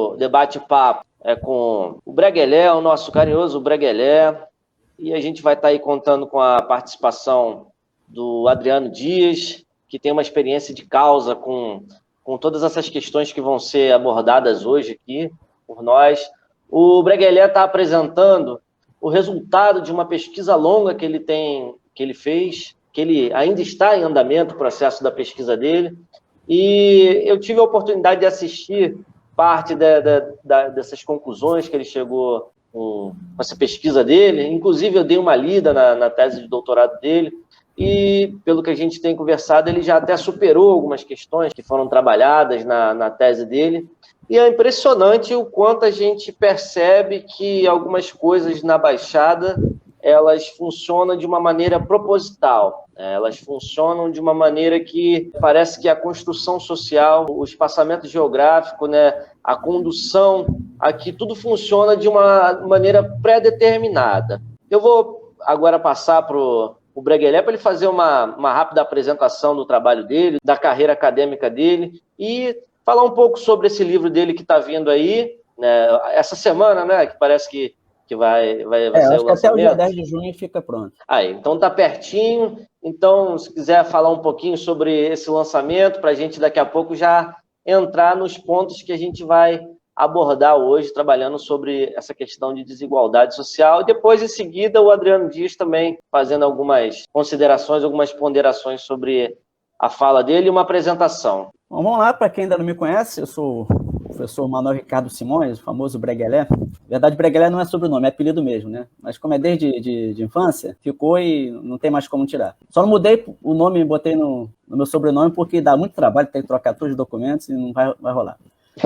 nosso debate-papo é com o Breguelé, o nosso carinhoso Breguelé, e a gente vai estar aí contando com a participação do Adriano Dias, que tem uma experiência de causa com todas essas questões que vão ser abordadas hoje aqui por nós. O Breguelé está apresentando o resultado de uma pesquisa longa que ele fez, que ele ainda está em andamento, o processo da pesquisa dele, e eu tive a oportunidade de assistir parte dessas conclusões que ele chegou com essa pesquisa dele. Inclusive, eu dei uma lida na tese de doutorado dele, e, pelo que a gente tem conversado, ele já até superou algumas questões que foram trabalhadas na tese dele. E é impressionante o quanto a gente percebe que algumas coisas na Baixada, elas funcionam de uma maneira proposital. Elas funcionam de uma maneira que parece que a construção social, o espaçamento geográfico, né, a condução, aqui tudo funciona de uma maneira pré-determinada. Eu vou agora passar para o Breguelé para ele fazer uma rápida apresentação do trabalho dele, da carreira acadêmica dele, e falar um pouco sobre esse livro dele que está vindo aí, né, essa semana, né, que parece que vai ser o lançamento. Até o dia 10 de junho fica pronto. Aí, então está pertinho. Então, se quiser falar um pouquinho sobre esse lançamento, para a gente daqui a pouco já entrar nos pontos que a gente vai abordar hoje, trabalhando sobre essa questão de desigualdade social. E depois, em seguida, o Adriano Dias também fazendo algumas considerações, algumas ponderações sobre a fala dele e uma apresentação. Bom, vamos lá, para quem ainda não me conhece, eu sou o professor Manuel Ricardo Simões, o famoso Breguelé. Na verdade, Breguelé não é sobrenome, é apelido mesmo, né? Mas como é desde de infância, ficou e não tem mais como tirar. Só não mudei o nome e botei no meu sobrenome porque dá muito trabalho, tem que trocar todos os documentos e não vai rolar.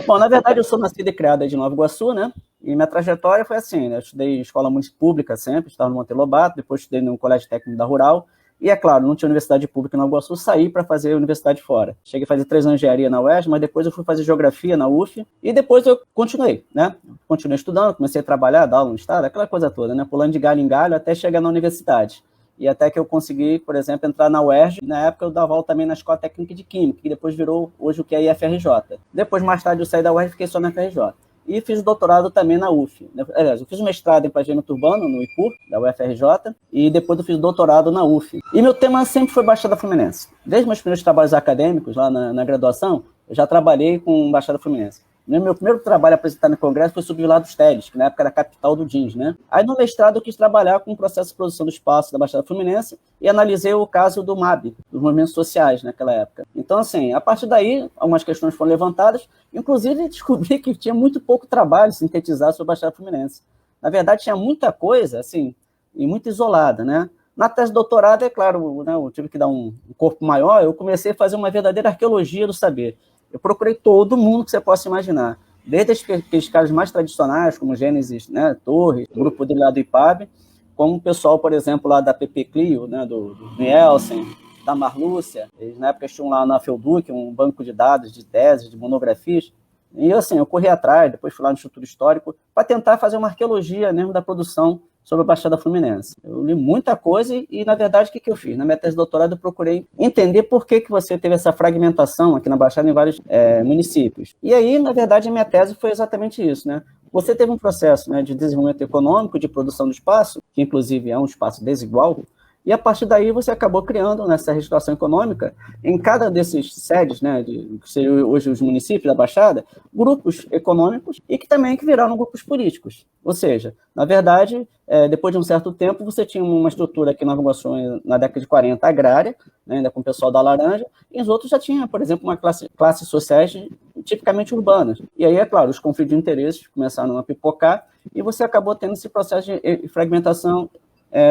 Bom, na verdade, eu sou nascido e criado de Nova Iguaçu, né? E minha trajetória foi assim, né? Eu estudei em escola pública sempre, estava no Monteiro Lobato, depois estudei no Colégio Técnico da Rural. E, é claro, não tinha universidade pública em Nova Iguaçu, saí para fazer universidade fora. Cheguei a fazer 3 anos de engenharia na UERJ, mas depois eu fui fazer geografia na UF, e depois eu continuei, né? Continuei estudando, comecei a trabalhar, dar aula no estado, aquela coisa toda, né? Pulando de galho em galho até chegar na universidade. E até que eu consegui, por exemplo, entrar na UERJ. Na época eu dava aula também na Escola Técnica de Química, que depois virou hoje o que é IFRJ. Depois, mais tarde, eu saí da UERJ e fiquei só na FRJ. E fiz doutorado também na UF. Aliás, eu fiz um mestrado em planejamento urbano, no IPUR, da UFRJ, e depois eu fiz doutorado na UF. E meu tema sempre foi Baixada Fluminense. Desde meus primeiros trabalhos acadêmicos, lá na graduação, eu já trabalhei com Baixada Fluminense. Meu primeiro trabalho apresentado no Congresso foi sobre o Vila dos Teles, que na época era a capital do jeans, né? Aí no mestrado eu quis trabalhar com o processo de produção do espaço da Baixada Fluminense e analisei o caso do MAB, dos movimentos sociais naquela época. Então, assim, a partir daí, algumas questões foram levantadas, inclusive descobri que tinha muito pouco trabalho sintetizado sobre a Baixada Fluminense. Na verdade, tinha muita coisa, assim, e muito isolada, né? Na tese de doutorado, é claro, né, eu tive que dar um corpo maior, eu comecei a fazer uma verdadeira arqueologia do saber. Eu procurei todo mundo que você possa imaginar, desde aqueles caras mais tradicionais, como Gênesis, né, Torres, o grupo dele lá do IPAB, como o pessoal, por exemplo, lá da PP Clio, né, do Nielsen, da Marlúcia, eles na época tinham lá na Felduc um banco de dados, de teses, de monografias, e assim, eu corri atrás, depois fui lá no Instituto Histórico, para tentar fazer uma arqueologia mesmo da produção sobre a Baixada Fluminense. Eu li muita coisa e na verdade, o que eu fiz? Na minha tese de doutorado, eu procurei entender por que você teve essa fragmentação aqui na Baixada em vários municípios. E aí, na verdade, a minha tese foi exatamente isso, né? Você teve um processo, né, de desenvolvimento econômico, de produção do espaço, que inclusive é um espaço desigual, e a partir daí você acabou criando nessa reestruturação econômica, em cada desses sedes, né, que seriam hoje os municípios da Baixada, grupos econômicos e que também viraram grupos políticos. Ou seja, na verdade, depois de um certo tempo, você tinha uma estrutura aqui na Nova Iguaçu, na década de 40, agrária, né, ainda com o pessoal da Laranja, e os outros já tinham, por exemplo, uma classes sociais tipicamente urbanas. E aí, é claro, os conflitos de interesses começaram a pipocar e você acabou tendo esse processo de fragmentação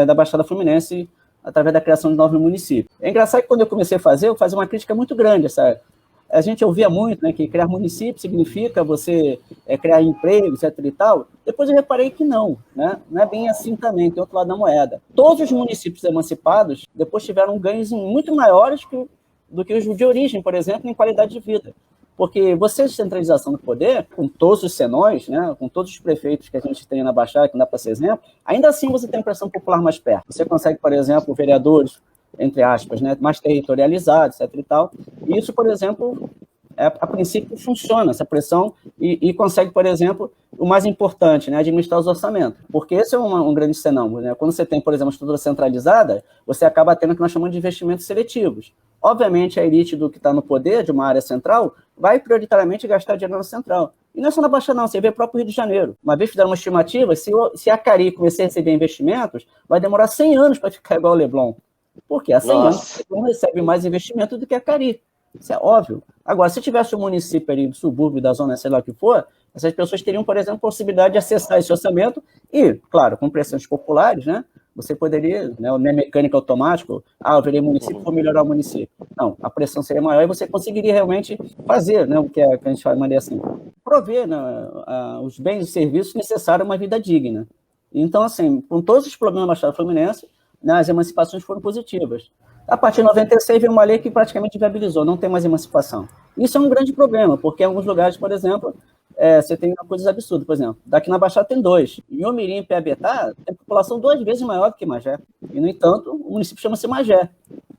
da Baixada Fluminense através da criação de novos municípios. É engraçado que quando eu comecei a fazer, eu fazia uma crítica muito grande. A gente ouvia muito, né, que criar município significa você criar emprego, etc. e tal. Depois eu reparei que não, né? Não é bem assim também, tem outro lado da moeda. Todos os municípios emancipados depois tiveram ganhos muito maiores do que os de origem, por exemplo, em qualidade de vida. Porque você, descentralização do poder, com todos os senões, né, com todos os prefeitos que a gente tem na Baixada, que não dá para ser exemplo, ainda assim você tem pressão popular mais perto. Você consegue, por exemplo, vereadores, entre aspas, né, mais territorializados, etc. e tal. E isso, por exemplo, a princípio funciona essa pressão e consegue, por exemplo, o mais importante, né, administrar os orçamentos. Porque esse é um grande senão, né? Quando você tem, por exemplo, uma estrutura centralizada, você acaba tendo o que nós chamamos de investimentos seletivos. Obviamente, a elite do que está no poder, de uma área central, vai prioritariamente gastar dinheiro na central. E não é só na Baixa, não. Você vê o próprio Rio de Janeiro. Uma vez fizeram uma estimativa, se a Cari começar a receber investimentos, vai demorar 100 anos para ficar igual o Leblon. Porque há 100 anos não recebe mais investimento do que a Cari. Isso é óbvio. Agora, se tivesse um município ali do subúrbio, da zona, sei lá o que for, essas pessoas teriam, por exemplo, possibilidade de acessar esse orçamento e, claro, com pressões populares, né? Você poderia, né, o mecânico automático, eu virei município, vou melhorar o município. Não, a pressão seria maior e você conseguiria realmente fazer, né, o que a gente chamaria assim, prover, né, os bens e serviços necessários a uma vida digna. Então, assim, com todos os problemas da Baixada Fluminense, né, as emancipações foram positivas. A partir de 96 veio uma lei que praticamente viabilizou, não tem mais emancipação. Isso é um grande problema, porque em alguns lugares, por exemplo, você tem coisas absurdas, por exemplo, daqui na Baixada tem 2. Em Umirim e Piabetá, tem população 2 vezes maior do que Magé. E, no entanto, o município chama-se Magé.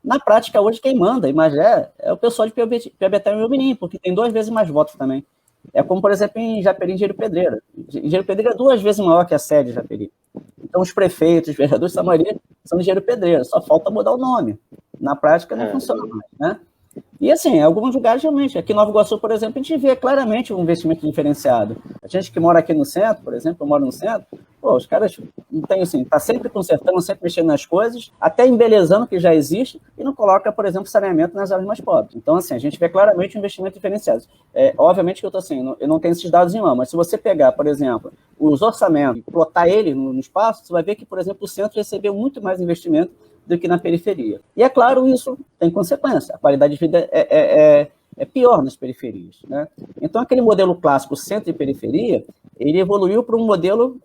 Na prática, hoje, quem manda em Magé é o pessoal de Piabetá e Umirim, porque tem 2 vezes mais votos também. É como, por exemplo, em Japeri, Engenheiro Pedreira. Engenheiro Pedreira é 2 vezes maior que a sede de Japeri. Então, os prefeitos, os vereadores, a maioria são de Engenheiro Pedreira, só falta mudar o nome. Na prática, não funciona mais, né? E, assim, em alguns lugares, realmente, aqui em Nova Iguaçu, por exemplo, a gente vê claramente um investimento diferenciado. A gente que mora aqui no centro, por exemplo, eu moro no centro, os caras não tem, assim, tá sempre consertando, sempre mexendo nas coisas, até embelezando o que já existe, e não coloca, por exemplo, saneamento nas áreas mais pobres. Então, assim, a gente vê claramente um investimento diferenciado. Obviamente que eu tô assim, eu não tenho esses dados em mão, mas se você pegar, por exemplo, os orçamentos e plotar ele no espaço, você vai ver que, por exemplo, o centro recebeu muito mais investimento do que na periferia. E, é claro, isso tem consequência. A qualidade de vida é pior nas periferias, né? Então, aquele modelo clássico centro e periferia, ele evoluiu para um modelo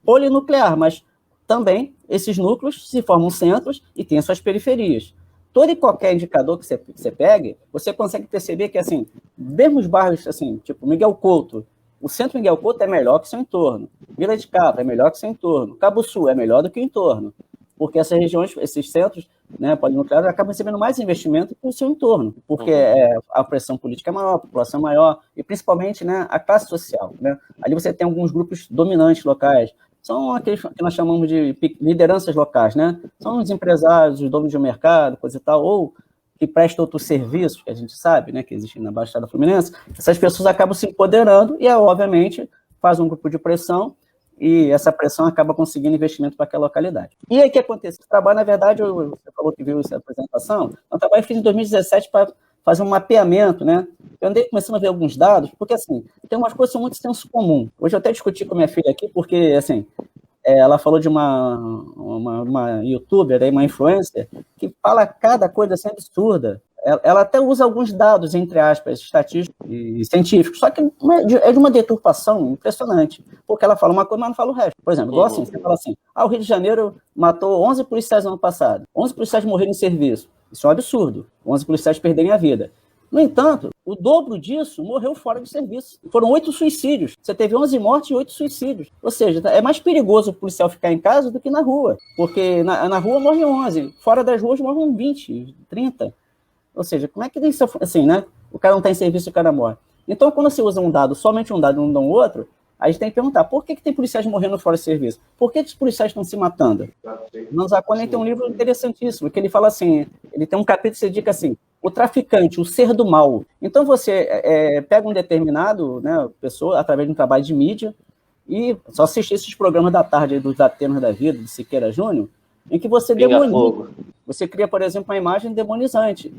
polinuclear, mas também esses núcleos se formam centros e têm as suas periferias. Todo e qualquer indicador que você pegue, você consegue perceber que, assim, mesmo os bairros, assim, tipo Miguel Couto, o centro Miguel Couto é melhor que seu entorno. Vila de Cabra é melhor que seu entorno. Cabo Sul é melhor do que o entorno. Porque essas regiões, esses centros, né, polinucleares, acabam recebendo mais investimento que o seu entorno, porque a pressão política é maior, a população é maior, e principalmente, né, a classe social, né? Ali você tem alguns grupos dominantes locais, são aqueles que nós chamamos de lideranças locais, né? São os empresários, os donos de mercado, coisa e tal, ou que prestam outros serviços, que a gente sabe, né, que existem na Baixada Fluminense. Essas pessoas acabam se empoderando e, obviamente, faz um grupo de pressão, e essa pressão acaba conseguindo investimento para aquela localidade. E aí o que acontece? Esse trabalho, na verdade, você falou que viu essa apresentação, é um trabalho que fiz em 2017 para fazer um mapeamento, né? Eu andei começando a ver alguns dados, porque, assim, tem umas coisas que são muito senso comum. Hoje eu até discuti com minha filha aqui, porque, assim, ela falou de uma youtuber, uma influencer, que fala cada coisa assim absurda. Ela até usa alguns dados, entre aspas, estatísticos e científicos, só que é de uma deturpação impressionante, porque ela fala uma coisa, mas não fala o resto. Por exemplo, igual assim, você fala assim, o Rio de Janeiro matou 11 policiais no ano passado, 11 policiais morreram em serviço. Isso é um absurdo, 11 policiais perderem a vida. No entanto, o dobro disso morreu fora de serviço. Foram 8 suicídios. Você teve 11 mortes e 8 suicídios. Ou seja, é mais perigoso o policial ficar em casa do que na rua, porque na rua morrem 11, fora das ruas morrem 20, 30. Ou seja, como é que isso assim, né? O cara não está em serviço e o cara morre. Então, quando você usa um dado, somente um dado e não dá um outro, a gente tem que perguntar, por que tem policiais morrendo fora de serviço? Por que os policiais estão se matando? Manzacone tem um livro interessantíssimo, que ele fala assim, ele tem um capítulo que se dedica assim, o traficante, o ser do mal. Então, você pega um determinado, né, pessoa, através de um trabalho de mídia, e só assistir esses programas da tarde dos Atenos da Vida, do Siqueira Júnior, em que você demoniza. Você cria, por exemplo, uma imagem demonizante.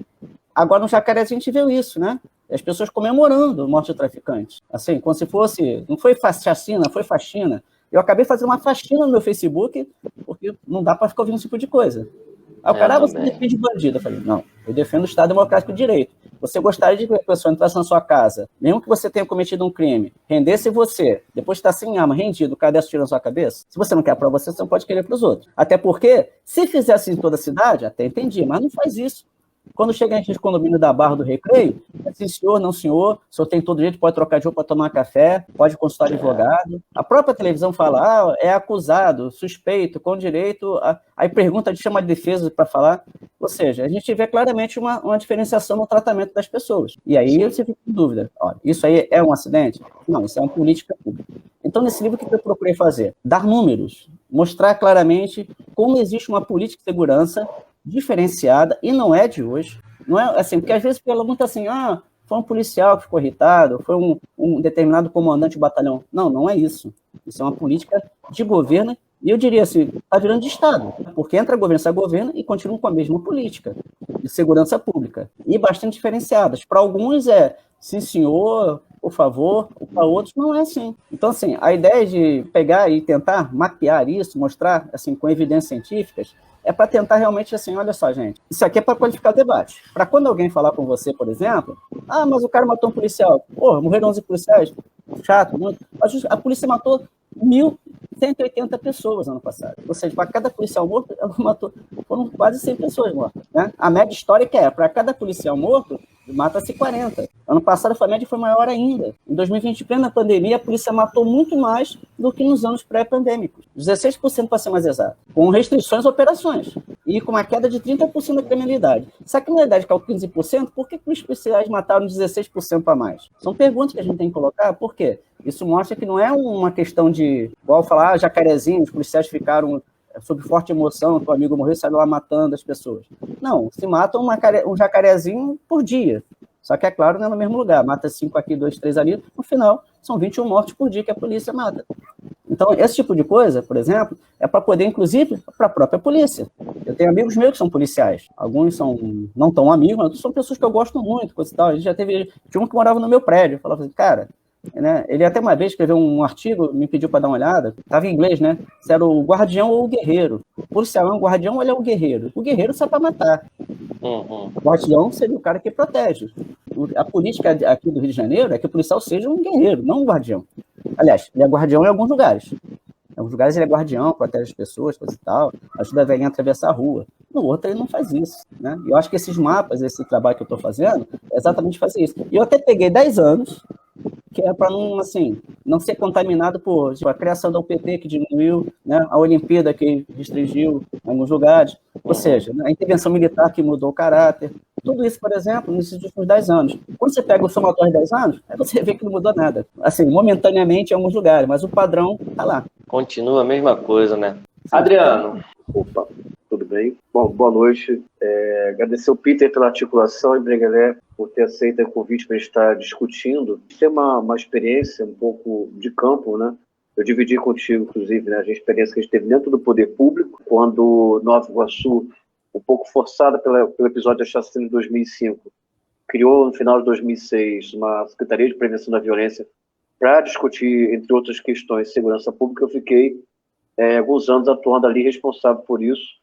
Agora, no Jacaré, a gente viu isso, né? As pessoas comemorando a morte do traficante. Assim, como se fosse... Não foi chacina, foi faxina. Eu acabei fazendo uma faxina no meu Facebook, porque não dá para ficar ouvindo esse tipo de coisa. Aí o cara, você defende bandido. Eu falei, não, eu defendo o Estado Democrático de Direito. Você gostaria de que a pessoa entrasse na sua casa, mesmo que você tenha cometido um crime, rendesse você, depois de estar sem arma, rendido, o cara desse tiro na sua cabeça? Se você não quer para você não pode querer para os outros. Até porque, se fizesse em toda a cidade, até entendi, mas não faz isso. Quando chega a gente no condomínio da Barra do Recreio, é sim, senhor, não, senhor, o senhor tem todo jeito, pode trocar de roupa para tomar café, pode consultar advogado. A própria televisão fala, é acusado, suspeito, com direito, aí pergunta, chama de defesa para falar. Ou seja, a gente vê claramente uma diferenciação no tratamento das pessoas. E aí você fica em dúvida, olha, isso aí é um acidente? Não, isso é uma política pública. Então, nesse livro, o que eu procurei fazer? Dar números, mostrar claramente como existe uma política de segurança diferenciada, e não é de hoje, não é assim, porque às vezes pela muito assim, foi um policial que ficou irritado, foi um determinado comandante do batalhão. Não é isso. Isso é uma política de governo, e eu diria assim, está virando de Estado, porque entra governo, sai governo e continua com a mesma política de segurança pública, e bastante diferenciadas. Para alguns sim senhor, por favor, para outros não é assim. Então, assim, a ideia de pegar e tentar mapear isso, mostrar assim, com evidências científicas, é para tentar realmente assim, olha só, gente, isso aqui é para qualificar o debate. Para quando alguém falar com você, por exemplo, mas o cara matou um policial, morreram 11 policiais, chato, muito. A polícia matou 1.180 pessoas ano passado. Ou seja, para cada policial morto, ela matou, foram quase 100 pessoas mortas. Né? A média histórica para cada policial morto, mata-se 40. Ano passado a média foi maior ainda. Em 2020, plena pandemia, a polícia matou muito mais do que nos anos pré-pandêmicos. 16% para ser mais exato. Com restrições a operações. E com uma queda de 30% da criminalidade. Se a criminalidade caiu 15%, por que os policiais mataram 16% a mais? São perguntas que a gente tem que colocar. Por quê? Isso mostra que não é uma questão de, igual falar, jacarezinho, os policiais ficaram sob forte emoção, que o amigo morreu e saiu lá matando as pessoas. Não, se mata um jacarezinho por dia. Só que, é claro, não é no mesmo lugar. Mata 5 aqui, 2, 3 ali. No final, são 21 mortes por dia que a polícia mata. Então, esse tipo de coisa, por exemplo, é para poder, inclusive, para a própria polícia. Eu tenho amigos meus que são policiais. Alguns são não tão amigos, mas são pessoas que eu gosto muito, coisa e tal. A gente já tinha um que morava no meu prédio. Eu falava assim, cara, né? Ele até uma vez escreveu um artigo, me pediu para dar uma olhada, estava em inglês, né? Se era o guardião ou o guerreiro. O policial é um guardião ou ele é o guerreiro? O guerreiro só para matar. O guardião seria o cara que protege. A política aqui do Rio de Janeiro é que o policial seja um guerreiro, não um guardião. Aliás, ele é guardião em alguns lugares. Em alguns lugares ele é guardião, protege as pessoas, coisa e tal, ajuda a velhinha a atravessar a rua. No outro ele não faz isso, né? Eu acho que esses mapas, esse trabalho que eu estou fazendo, é exatamente fazer isso. E eu até peguei 10 anos, que é para não, assim, não ser contaminado por a criação da UPT que diminuiu, né, a Olimpíada que restringiu em alguns lugares, ou seja, a intervenção militar que mudou o caráter, tudo isso, por exemplo, nesses últimos 10 anos. Quando você pega o somatório de 10 anos, aí você vê que não mudou nada. Assim, momentaneamente em alguns lugares, mas o padrão está lá. Continua a mesma coisa, né? Adriano. Opa, tudo bem? Bom, boa noite. Agradecer ao Peter pela articulação e Breguelé por ter aceito o convite para estar discutindo. Tem uma experiência um pouco de campo, né? Eu dividi contigo, inclusive, né, a experiência que a gente teve dentro do poder público, quando Nova Iguaçu, um pouco forçada pelo episódio da chacina de 2005, criou, no final de 2006, uma Secretaria de Prevenção da Violência para discutir, entre outras questões, segurança pública. Eu fiquei alguns anos atuando ali, responsável por isso,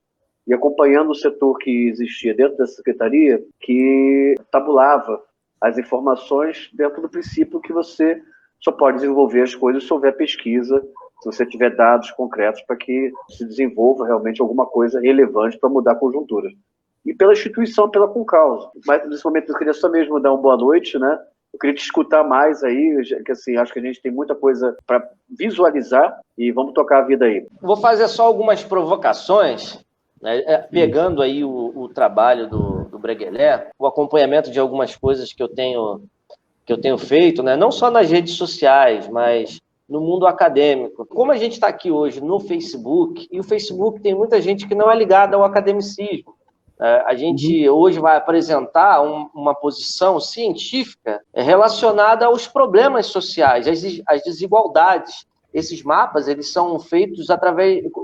e acompanhando o setor que existia dentro dessa secretaria, que tabulava as informações dentro do princípio que você só pode desenvolver as coisas se houver pesquisa, se você tiver dados concretos para que se desenvolva realmente alguma coisa relevante para mudar a conjuntura. E pela instituição, pela Concausa. Mas, nesse momento, eu queria só mesmo dar uma boa noite, né? Eu queria te escutar mais aí, que assim, acho que a gente tem muita coisa para visualizar e vamos tocar a vida aí. Vou fazer só algumas provocações, né, pegando aí o trabalho do Breguelé, o acompanhamento de algumas coisas que eu tenho feito, né, não só nas redes sociais, mas no mundo acadêmico. Como a gente está aqui hoje no Facebook, e o Facebook tem muita gente que não é ligada ao academicismo. A gente hoje vai apresentar uma posição científica relacionada aos problemas sociais, às desigualdades. Esses mapas, eles são feitos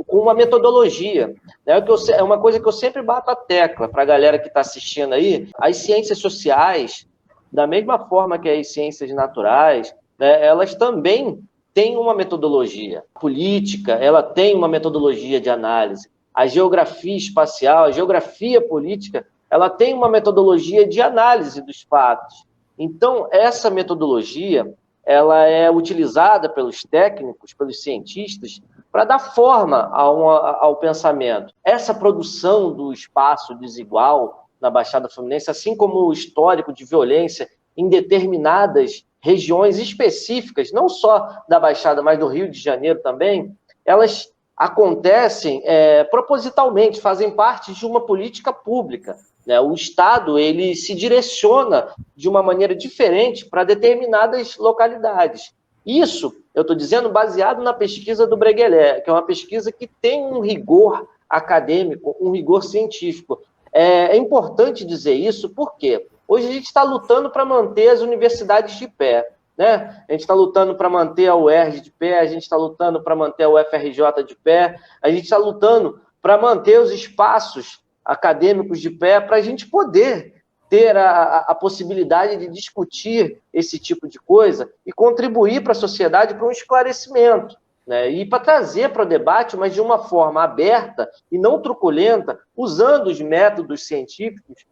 com uma metodologia. É uma coisa que eu sempre bato a tecla para a galera que está assistindo aí. As ciências sociais, da mesma forma que as ciências naturais, né, elas também têm uma metodologia. A política, ela tem uma metodologia de análise. A geografia espacial, a geografia política, ela tem uma metodologia de análise dos fatos. Então, essa metodologia, ela é utilizada pelos técnicos, pelos cientistas, para dar forma ao pensamento. Essa produção do espaço desigual, na Baixada Fluminense, assim como o histórico de violência em determinadas regiões específicas, não só da Baixada, mas do Rio de Janeiro também, elas acontecem propositalmente, fazem parte de uma política pública. Né? O Estado ele se direciona de uma maneira diferente para determinadas localidades. Isso, eu estou dizendo, baseado na pesquisa do Breguelé, que é uma pesquisa que tem um rigor acadêmico, um rigor científico. É importante dizer isso porque hoje a gente está lutando para manter as universidades de pé. Né? A gente está lutando para manter a UERJ de pé, a gente está lutando para manter a UFRJ de pé, a gente está lutando para manter os espaços acadêmicos de pé, para a gente poder ter a possibilidade de discutir esse tipo de coisa e contribuir para a sociedade para um esclarecimento, né? E para trazer para o debate, mas de uma forma aberta e não truculenta, usando os métodos científicos,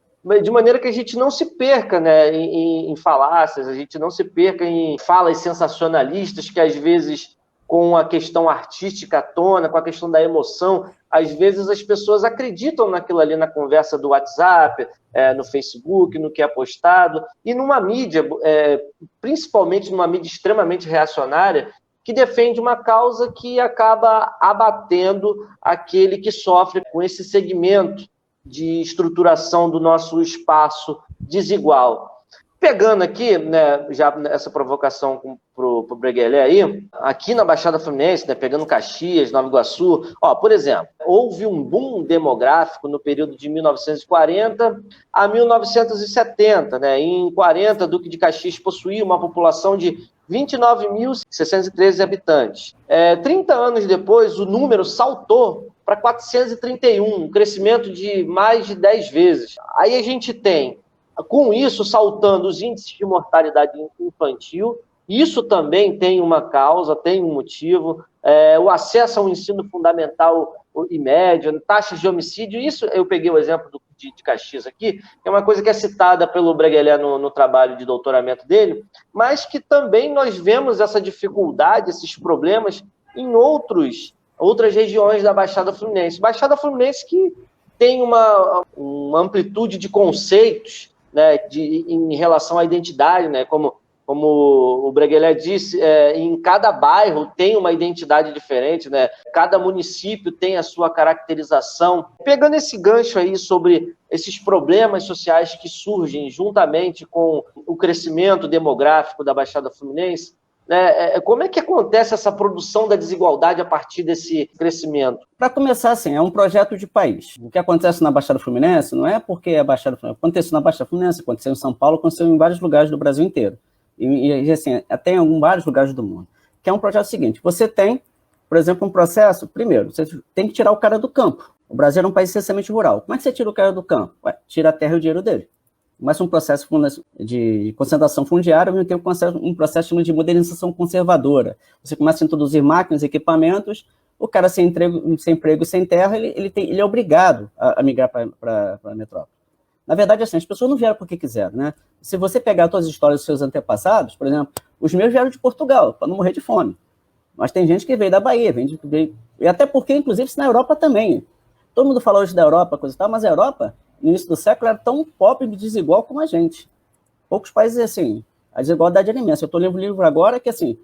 de maneira que a gente não se perca, né, em falácias, a gente não se perca em falas sensacionalistas que, às vezes, com a questão artística à tona, com a questão da emoção, às vezes as pessoas acreditam naquilo ali na conversa do WhatsApp, no Facebook, no que é postado, e numa mídia, principalmente numa mídia extremamente reacionária, que defende uma causa que acaba abatendo aquele que sofre com esse segmento de estruturação do nosso espaço desigual. Pegando aqui, né, já essa provocação para o Breguelé aí, aqui na Baixada Fluminense, né, pegando Caxias, Nova Iguaçu, por exemplo, houve um boom demográfico no período de 1940 a 1970. Né, em 40, Duque de Caxias possuía uma população de 29.613 habitantes. 30 anos depois, o número saltou para 431, um crescimento de mais de 10 vezes. Aí a gente tem, com isso, saltando os índices de mortalidade infantil. Isso também tem uma causa, tem um motivo. O acesso ao ensino fundamental e médio, taxas de homicídio. Isso eu peguei o exemplo de Caxias aqui, que é uma coisa que é citada pelo Breguelé no trabalho de doutoramento dele, mas que também nós vemos essa dificuldade, esses problemas em outras regiões da Baixada Fluminense. Baixada Fluminense que tem uma amplitude de conceitos, né, em relação à identidade, né, como o Breguelé disse, em cada bairro tem uma identidade diferente, né, cada município tem a sua caracterização. Pegando esse gancho aí sobre esses problemas sociais que surgem juntamente com o crescimento demográfico da Baixada Fluminense, né, como é que acontece essa produção da desigualdade a partir desse crescimento? Para começar, assim, é um projeto de país. O que acontece na Baixada Fluminense não é porque a Baixada Fluminense aconteceu na Baixada Fluminense, aconteceu em São Paulo, aconteceu em vários lugares do Brasil inteiro. E assim, até em vários lugares do mundo. Que é um projeto seguinte, você tem, por exemplo, um processo, primeiro, você tem que tirar o cara do campo. O Brasil é um país essencialmente rural. Como é que você tira o cara do campo? Tira a terra e o dinheiro dele. Começa um processo de concentração fundiária, ao mesmo tempo um processo de modernização conservadora. Você começa a introduzir máquinas, equipamentos, o cara sem emprego, sem terra, ele é obrigado a migrar para a metrópole. Na verdade, assim, as pessoas não vieram porque quiseram, né? Se você pegar todas as histórias dos seus antepassados, por exemplo, os meus vieram de Portugal, para não morrer de fome. Mas tem gente que veio da Bahia, e até porque, inclusive, isso na Europa também. Todo mundo fala hoje da Europa, coisa e tal, mas a Europa, no início do século, era tão pobre e desigual como a gente. Poucos países, assim, a desigualdade era imensa. Eu estou lendo um livro agora que, assim,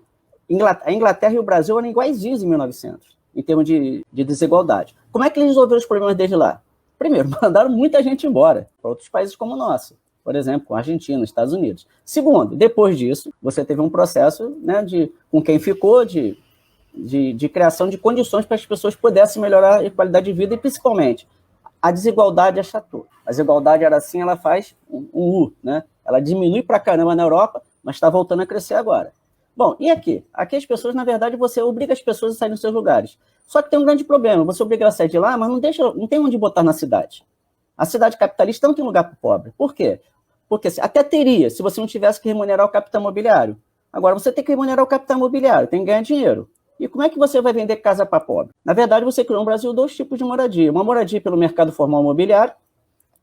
a Inglaterra e o Brasil eram iguaizinhos em 1900, em termos de desigualdade. Como é que eles resolveram os problemas desde lá? Primeiro, mandaram muita gente embora para outros países como o nosso, por exemplo, com a Argentina, Estados Unidos. Segundo, depois disso, você teve um processo, né, com quem ficou, de criação de condições para as pessoas pudessem melhorar a qualidade de vida e, principalmente, a desigualdade achatou. A desigualdade era assim, ela faz um U, né? Ela diminui para caramba na Europa, mas está voltando a crescer agora. Bom, e aqui? Aqui as pessoas, na verdade, você obriga as pessoas a saírem dos seus lugares. Só que tem um grande problema, você obriga elas a sair de lá, mas não tem onde botar na cidade. A cidade capitalista não tem lugar para o pobre. Por quê? Porque até teria, se você não tivesse que remunerar o capital imobiliário. Agora, você tem que remunerar o capital imobiliário, tem que ganhar dinheiro. E como é que você vai vender casa para pobre? Na verdade, você criou no Brasil 2 tipos de moradia. Uma moradia pelo mercado formal imobiliário,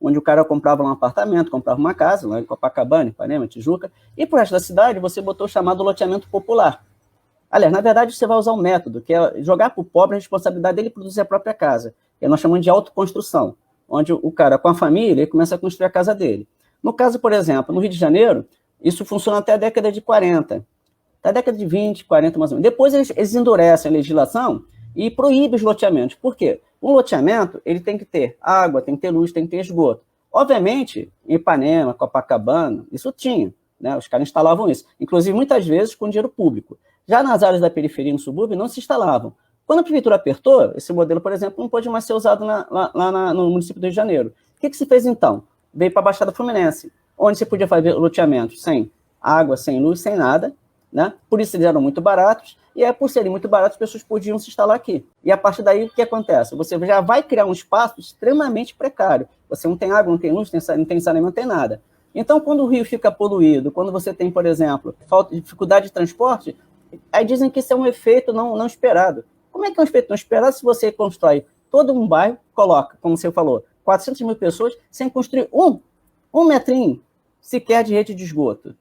onde o cara comprava um apartamento, comprava uma casa, lá em Copacabana, Ipanema, Tijuca, e pro resto da cidade você botou o chamado loteamento popular. Aliás, na verdade, você vai usar um método, que é jogar para o pobre a responsabilidade dele produzir a própria casa, que nós chamamos de autoconstrução, onde o cara, com a família, ele começa a construir a casa dele. No caso, por exemplo, no Rio de Janeiro, isso funciona até a década de 40, até a década de 20, 40 mais ou menos. Depois eles endurecem a legislação e proíbem os loteamentos. Por quê? Um loteamento, ele tem que ter água, tem que ter luz, tem que ter esgoto. Obviamente, em Ipanema, Copacabana, isso tinha, né? Os caras instalavam isso. Inclusive, muitas vezes, com dinheiro público. Já nas áreas da periferia e no subúrbio, não se instalavam. Quando a prefeitura apertou, esse modelo, por exemplo, não pôde mais ser usado no município do Rio de Janeiro. O que se fez, então? Veio para a Baixada Fluminense, onde você podia fazer loteamentos sem água, sem luz, sem nada, né? Por isso eles eram muito baratos, e por serem muito baratos, as pessoas podiam se instalar aqui. E a partir daí, o que acontece? Você já vai criar um espaço extremamente precário. Você não tem água, não tem luz, não tem saneamento, não tem nada. Então, quando o rio fica poluído, quando você tem, por exemplo, falta de dificuldade de transporte, aí dizem que isso é um efeito não esperado. Como é que é um efeito não esperado se você constrói todo um bairro, coloca, como você falou, 400 mil pessoas, sem construir um metrinho sequer de rede de esgoto?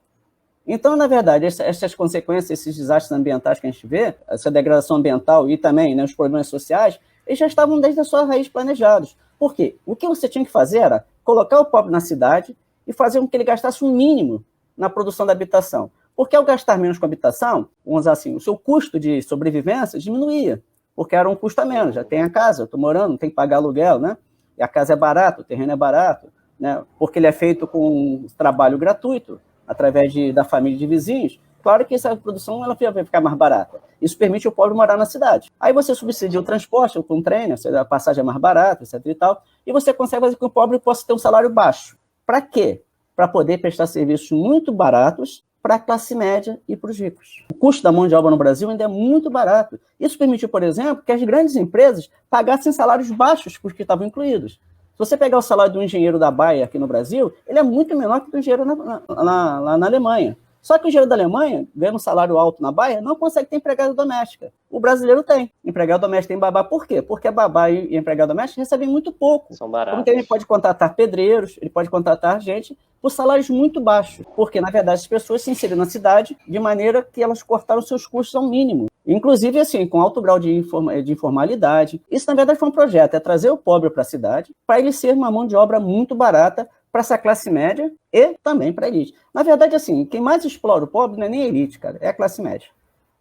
Então, na verdade, essas consequências, esses desastres ambientais que a gente vê, essa degradação ambiental e também, né, os problemas sociais, eles já estavam desde a sua raiz planejados. Por quê? O que você tinha que fazer era colocar o pobre na cidade e fazer com que ele gastasse um mínimo na produção da habitação. Porque ao gastar menos com habitação, vamos dizer assim, o seu custo de sobrevivência diminuía, porque era um custo a menos. Já tem a casa, eu estou morando, não tem que pagar aluguel, né? E a casa é barata, o terreno é barato, né? Porque ele é feito com trabalho gratuito, através da família de vizinhos. Claro que essa produção ela vai ficar mais barata. Isso permite o pobre morar na cidade. Aí você subsidia o transporte com um trem, a passagem é mais barata, etc. e tal, e você consegue fazer com que o pobre possa ter um salário baixo. Para quê? Para poder prestar serviços muito baratos para a classe média e para os ricos. O custo da mão de obra no Brasil ainda é muito barato. Isso permitiu, por exemplo, que as grandes empresas pagassem salários baixos para os que estavam incluídos. Se você pegar o salário do engenheiro da Bayer aqui no Brasil, ele é muito menor que o do engenheiro lá na Alemanha. Só que o engenheiro da Alemanha, ganhando um salário alto na Bayer, não consegue ter empregada doméstica. O brasileiro tem. Empregado doméstico tem babá. Por quê? Porque a babá e empregado doméstico recebem muito pouco. São baratos. Então ele pode contratar pedreiros, ele pode contratar gente por salários muito baixos. Porque, na verdade, as pessoas se inseriram na cidade de maneira que elas cortaram seus custos ao mínimo. Inclusive, assim, com alto grau de informalidade. Isso, na verdade, foi um projeto, é trazer o pobre para a cidade, para ele ser uma mão de obra muito barata para essa classe média e também para a elite. Na verdade, assim, quem mais explora o pobre não é nem a elite, cara, é a classe média.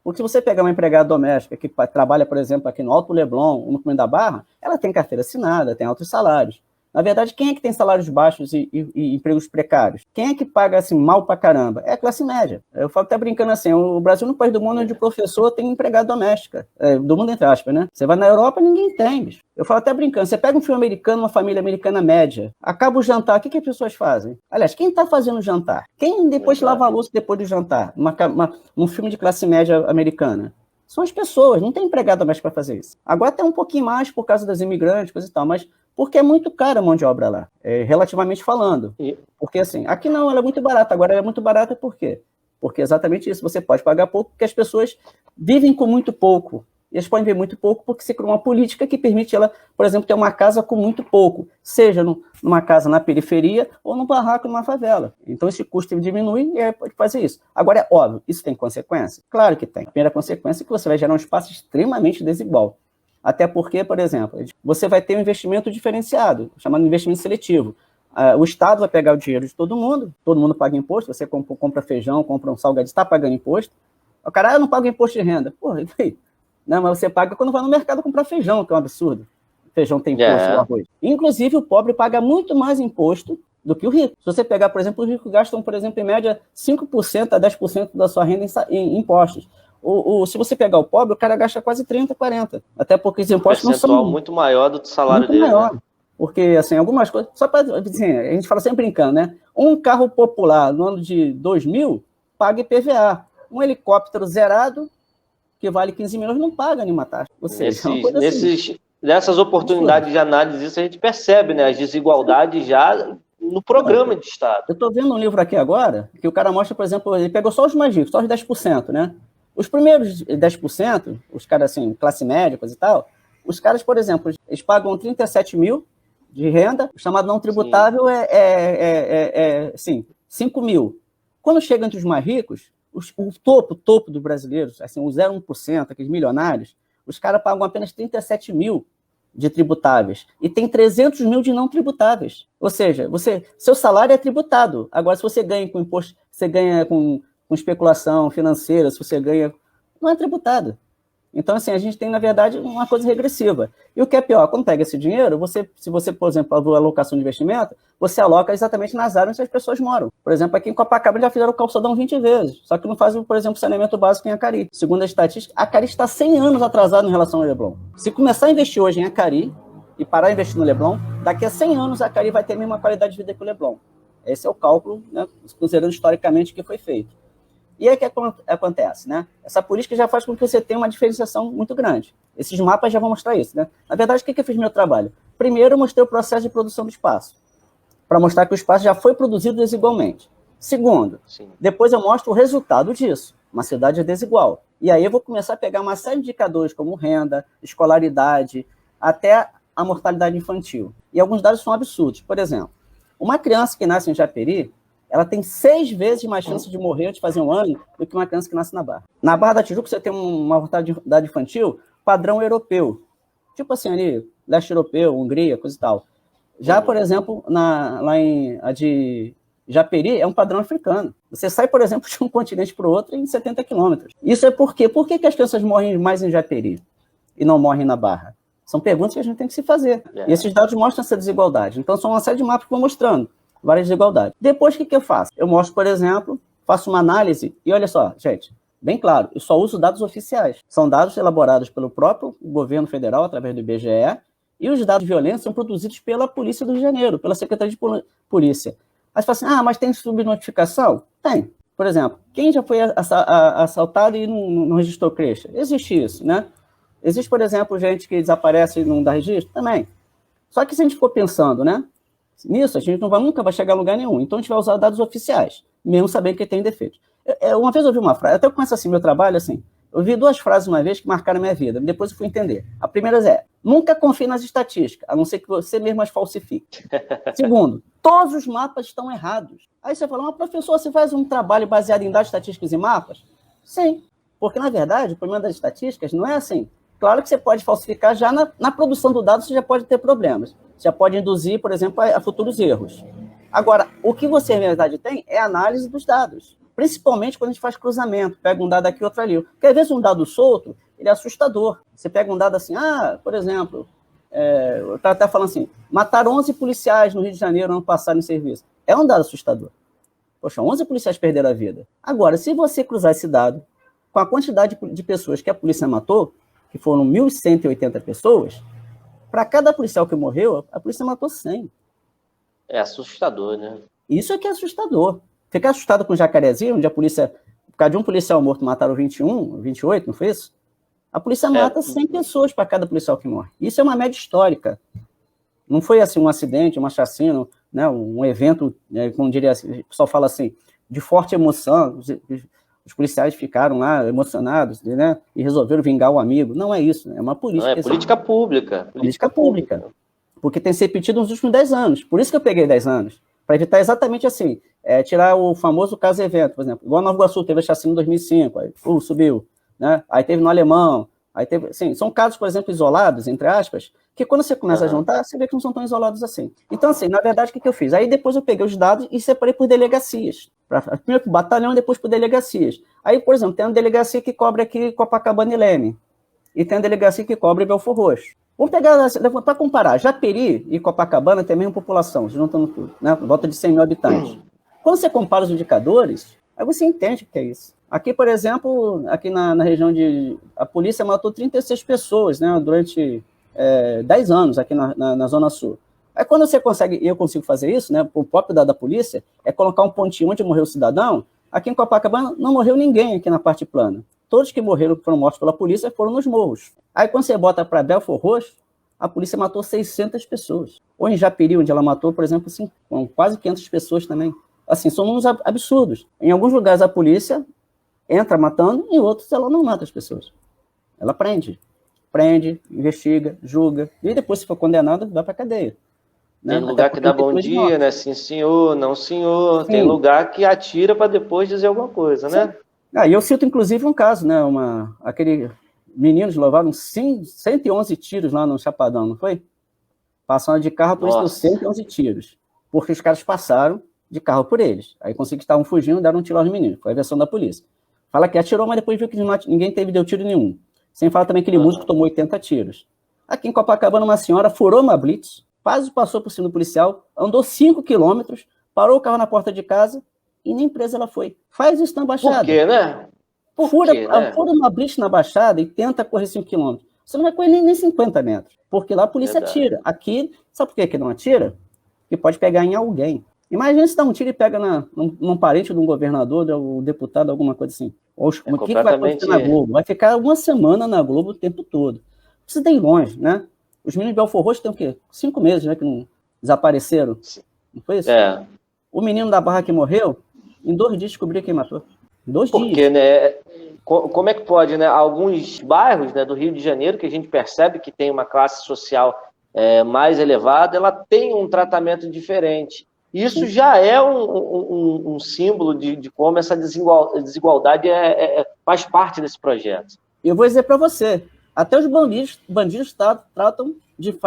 Porque se você pegar uma empregada doméstica que trabalha, por exemplo, aqui no Alto Leblon, ou no Comendo da Barra, ela tem carteira assinada, tem altos salários. Na verdade, quem é que tem salários baixos e empregos precários? Quem é que paga assim mal pra caramba? É a classe média. Eu falo até brincando assim, o Brasil é um país do mundo onde o professor tem empregada doméstica. Do mundo entre aspas, né? Você vai na Europa, ninguém tem, bicho. Eu falo até brincando, você pega um filme americano, uma família americana média, acaba o jantar, o que as pessoas fazem? Aliás, quem está fazendo o jantar? Quem depois lava a louça depois do jantar? Um filme de classe média americana? São as pessoas, não tem empregado doméstica para fazer isso. Agora tem um pouquinho mais por causa das imigrantes, coisa e tal, mas porque é muito cara a mão de obra lá, relativamente falando. Porque assim, aqui não, ela é muito barata, agora ela é muito barata por quê? Porque é exatamente isso, você pode pagar pouco, porque as pessoas vivem com muito pouco. E eles podem ver muito pouco porque se criou uma política que permite ela, por exemplo, ter uma casa com muito pouco, seja numa casa na periferia ou num barraco numa favela. Então esse custo diminui e pode fazer isso. Agora é óbvio, isso tem consequência? Claro que tem. A primeira consequência é que você vai gerar um espaço extremamente desigual. Até porque, por exemplo, você vai ter um investimento diferenciado, chamado investimento seletivo. O Estado vai pegar o dinheiro de todo mundo paga imposto, você compra feijão, compra um salgadinho, está pagando imposto. O cara, eu não pago imposto de renda. Porra, e aí? Não, mas você paga quando vai no mercado comprar feijão, que é um absurdo. Feijão tem imposto, o arroz. Inclusive, o pobre paga muito mais imposto do que o rico. Se você pegar, por exemplo, os ricos gastam, por exemplo, em média, 5% a 10% da sua renda em impostos. Se você pegar o pobre, o cara gasta quase 30%, 40%. Até porque os impostos não são... muito maior do salário dele. Muito maior. Né? Porque, assim, algumas coisas... Só para... Assim, a gente fala sempre brincando, né? Um carro popular no ano de 2000 paga IPVA. Um helicóptero zerado, que vale 15 milhões, não paga nenhuma taxa. Ou seja, nessas oportunidades de análise, isso a gente percebe, né? As desigualdades já no programa de Estado. Eu estou vendo um livro aqui agora, que o cara mostra, por exemplo, ele pegou só os mais ricos, só os 10%, né? Os primeiros 10%, os caras assim, classe média, coisa e tal, os caras, por exemplo, eles pagam 37 mil de renda, o chamado não tributável sim, 5 mil. Quando chega entre os mais ricos, o topo dos brasileiros, assim, os 0,1%, aqueles milionários, os caras pagam apenas 37 mil de tributáveis e tem 300 mil de não tributáveis. Ou seja, seu salário é tributado. Agora, se você ganha com imposto, você ganha com especulação financeira, se você ganha, não é tributado. Então, assim, a gente tem, na verdade, uma coisa regressiva. E o que é pior, quando pega esse dinheiro, se você, por exemplo, a alocação de investimento, você aloca exatamente nas áreas onde as pessoas moram. Por exemplo, aqui em Copacabana já fizeram o calçadão 20 vezes, só que não fazem, por exemplo, saneamento básico em Acari. Segundo a estatística, Acari está 100 anos atrasado em relação ao Leblon. Se começar a investir hoje em Acari e parar de investir no Leblon, daqui a 100 anos a Acari vai ter a mesma qualidade de vida que o Leblon. Esse é o cálculo, né, considerando historicamente o que foi feito. E aí o que acontece, né? Essa política já faz com que você tenha uma diferenciação muito grande. Esses mapas já vão mostrar isso, né? Na verdade, o que eu fiz no meu trabalho? Primeiro, eu mostrei o processo de produção do espaço, para mostrar que o espaço já foi produzido desigualmente. Segundo, depois eu mostro o resultado disso. Uma cidade é desigual. E aí eu vou começar a pegar uma série de indicadores, como renda, escolaridade, até a mortalidade infantil. E alguns dados são absurdos. Por exemplo, uma criança que nasce em Japeri, ela tem 6 vezes mais chance de morrer antes de fazer 1 ano do que uma criança que nasce na Barra. Na Barra da Tijuca, você tem uma mortalidade infantil padrão europeu. Tipo assim, ali, leste europeu, Hungria, coisa e tal. Já, por exemplo, a de Japeri é um padrão africano. Você sai, por exemplo, de um continente para o outro em 70 quilômetros. Isso é por quê? Por que as crianças morrem mais em Japeri e não morrem na Barra? São perguntas que a gente tem que se fazer. E esses dados mostram essa desigualdade. Então, são uma série de mapas que vão mostrando várias desigualdades. Depois, o que eu faço? Eu mostro, por exemplo, faço uma análise, e olha só, gente, bem claro, eu só uso dados oficiais. São dados elaborados pelo próprio governo federal, através do IBGE, e os dados de violência são produzidos pela Polícia do Rio de Janeiro, pela Secretaria de Polícia. Aí você fala assim, mas tem subnotificação? Tem. Por exemplo, quem já foi assaltado e não registrou queixa? Existe isso, né? Existe, por exemplo, gente que desaparece e não dá registro? Também. Só que se a gente for pensando, né? Nisso, a gente nunca vai chegar a lugar nenhum. Então, a gente vai usar dados oficiais, mesmo sabendo que tem defeitos. Uma vez eu ouvi uma frase, até eu começo assim, meu trabalho, assim, eu vi 2 frases uma vez que marcaram a minha vida, depois eu fui entender. A primeira é, nunca confie nas estatísticas, a não ser que você mesmo as falsifique. Segundo, todos os mapas estão errados. Aí você fala, mas professor, você faz um trabalho baseado em dados estatísticos e mapas? Sim, porque na verdade, o problema das estatísticas não é assim. Claro que você pode falsificar já na produção do dado, você já pode ter problemas. Já pode induzir, por exemplo, a futuros erros. Agora, o que você, na verdade, tem é análise dos dados. Principalmente quando a gente faz cruzamento. Pega um dado aqui, outro ali. Porque, às vezes, um dado solto, ele é assustador. Você pega um dado assim, por exemplo, eu estava até falando assim, mataram 11 policiais no Rio de Janeiro ano passado em serviço. É um dado assustador. Poxa, 11 policiais perderam a vida. Agora, se você cruzar esse dado com a quantidade de pessoas que a polícia matou, que foram 1.180 pessoas, para cada policial que morreu, a polícia matou 100. É assustador, né? Isso é que é assustador. Ficar assustado com Jacarezinho, onde a polícia, por causa de um policial morto, mataram 21, 28, não foi isso? A polícia mata 100 pessoas para cada policial que morre. Isso é uma média histórica. Não foi assim um acidente, uma chacina, né, um evento, como diria assim, o pessoal fala assim, de forte emoção. Os policiais ficaram lá emocionados, né, e resolveram vingar o amigo. Não é isso, é uma política. Não, é política pública. Política pública. Porque tem se repetido nos últimos 10 anos. Por isso que eu peguei 10 anos. Para evitar exatamente assim, tirar o famoso caso evento, por exemplo. Igual Nova Iguaçu teve a chacina em 2005, aí subiu. Né? Aí teve no Alemão. Aí teve, assim, são casos, por exemplo, isolados, entre aspas, que quando você começa a juntar, você vê que não são tão isolados assim. Então, assim, na verdade, o que eu fiz? Aí depois eu peguei os dados e separei por delegacias. Primeiro para o batalhão e depois por delegacias. Aí, por exemplo, tem uma delegacia que cobre aqui Copacabana e Leme. E tem uma delegacia que cobre Belfor Roxo. Vamos pegar, para comparar, Japeri e Copacabana tem a mesma população, juntando tudo, né? Volta de 100 mil habitantes. Quando você compara os indicadores, aí você entende o que é isso. Aqui, por exemplo, aqui na região a polícia matou 36 pessoas, né, durante 10 anos aqui na Zona Sul. Aí quando você consegue, eu consigo fazer isso, né, o próprio dado da polícia, é colocar um pontinho onde morreu o cidadão. Aqui em Copacabana não morreu ninguém aqui na parte plana. Todos que morreram, que foram mortos pela polícia, foram nos morros. Aí quando você bota para Belfor Roxo, a polícia matou 600 pessoas. Ou em Japeri, onde ela matou, por exemplo, assim, com quase 500 pessoas também. Assim, são números absurdos. Em alguns lugares a polícia entra matando, em outros ela não mata as pessoas. Ela prende, investiga, julga, e depois, se for condenado, vai para cadeia. Tem lugar que dá bom dia, né? Sim, senhor, não, senhor. Sim. Tem lugar que atira para depois dizer alguma coisa, né? E eu cito, inclusive, um caso, né? meninos levaram 111 tiros lá no Chapadão, não foi? Passaram de carro, a polícia deu 111 tiros. Porque os caras passaram de carro por eles. Aí conseguiram que estavam fugindo, deram um tiro aos meninos. Foi a versão da polícia. Fala que atirou, mas depois viu que ninguém deu tiro nenhum. Sem falar também que aquele músico tomou 80 tiros. Aqui em Copacabana, uma senhora furou uma blitz, quase passou por cima do policial, andou 5 quilômetros, parou o carro na porta de casa e nem presa ela foi. Faz isso na Baixada. Por quê, né? Fura uma blitz na Baixada e tenta correr 5 quilômetros. Você não vai correr nem 50 metros, porque lá a polícia atira. Aqui, sabe por que não atira? Porque pode pegar em alguém. Imagina se dá um tiro e pega num parente de um governador, de um deputado, alguma coisa assim. O que vai acontecer na Globo? Vai ficar uma semana na Globo o tempo todo. Precisa ir longe, né? Os meninos de Belfort Roxo têm o quê? 5 meses, né, que não desapareceram. Não foi isso? O menino da Barra que morreu, em 2 dias descobriu quem matou. 2 dias. Porque, né? Como é que pode, né? Alguns bairros, né, do Rio de Janeiro, que a gente percebe que tem uma classe social mais elevada, ela tem um tratamento diferente. Isso já é um símbolo de como essa desigualdade faz parte desse projeto. Eu vou dizer para você, até os bandidos tratam de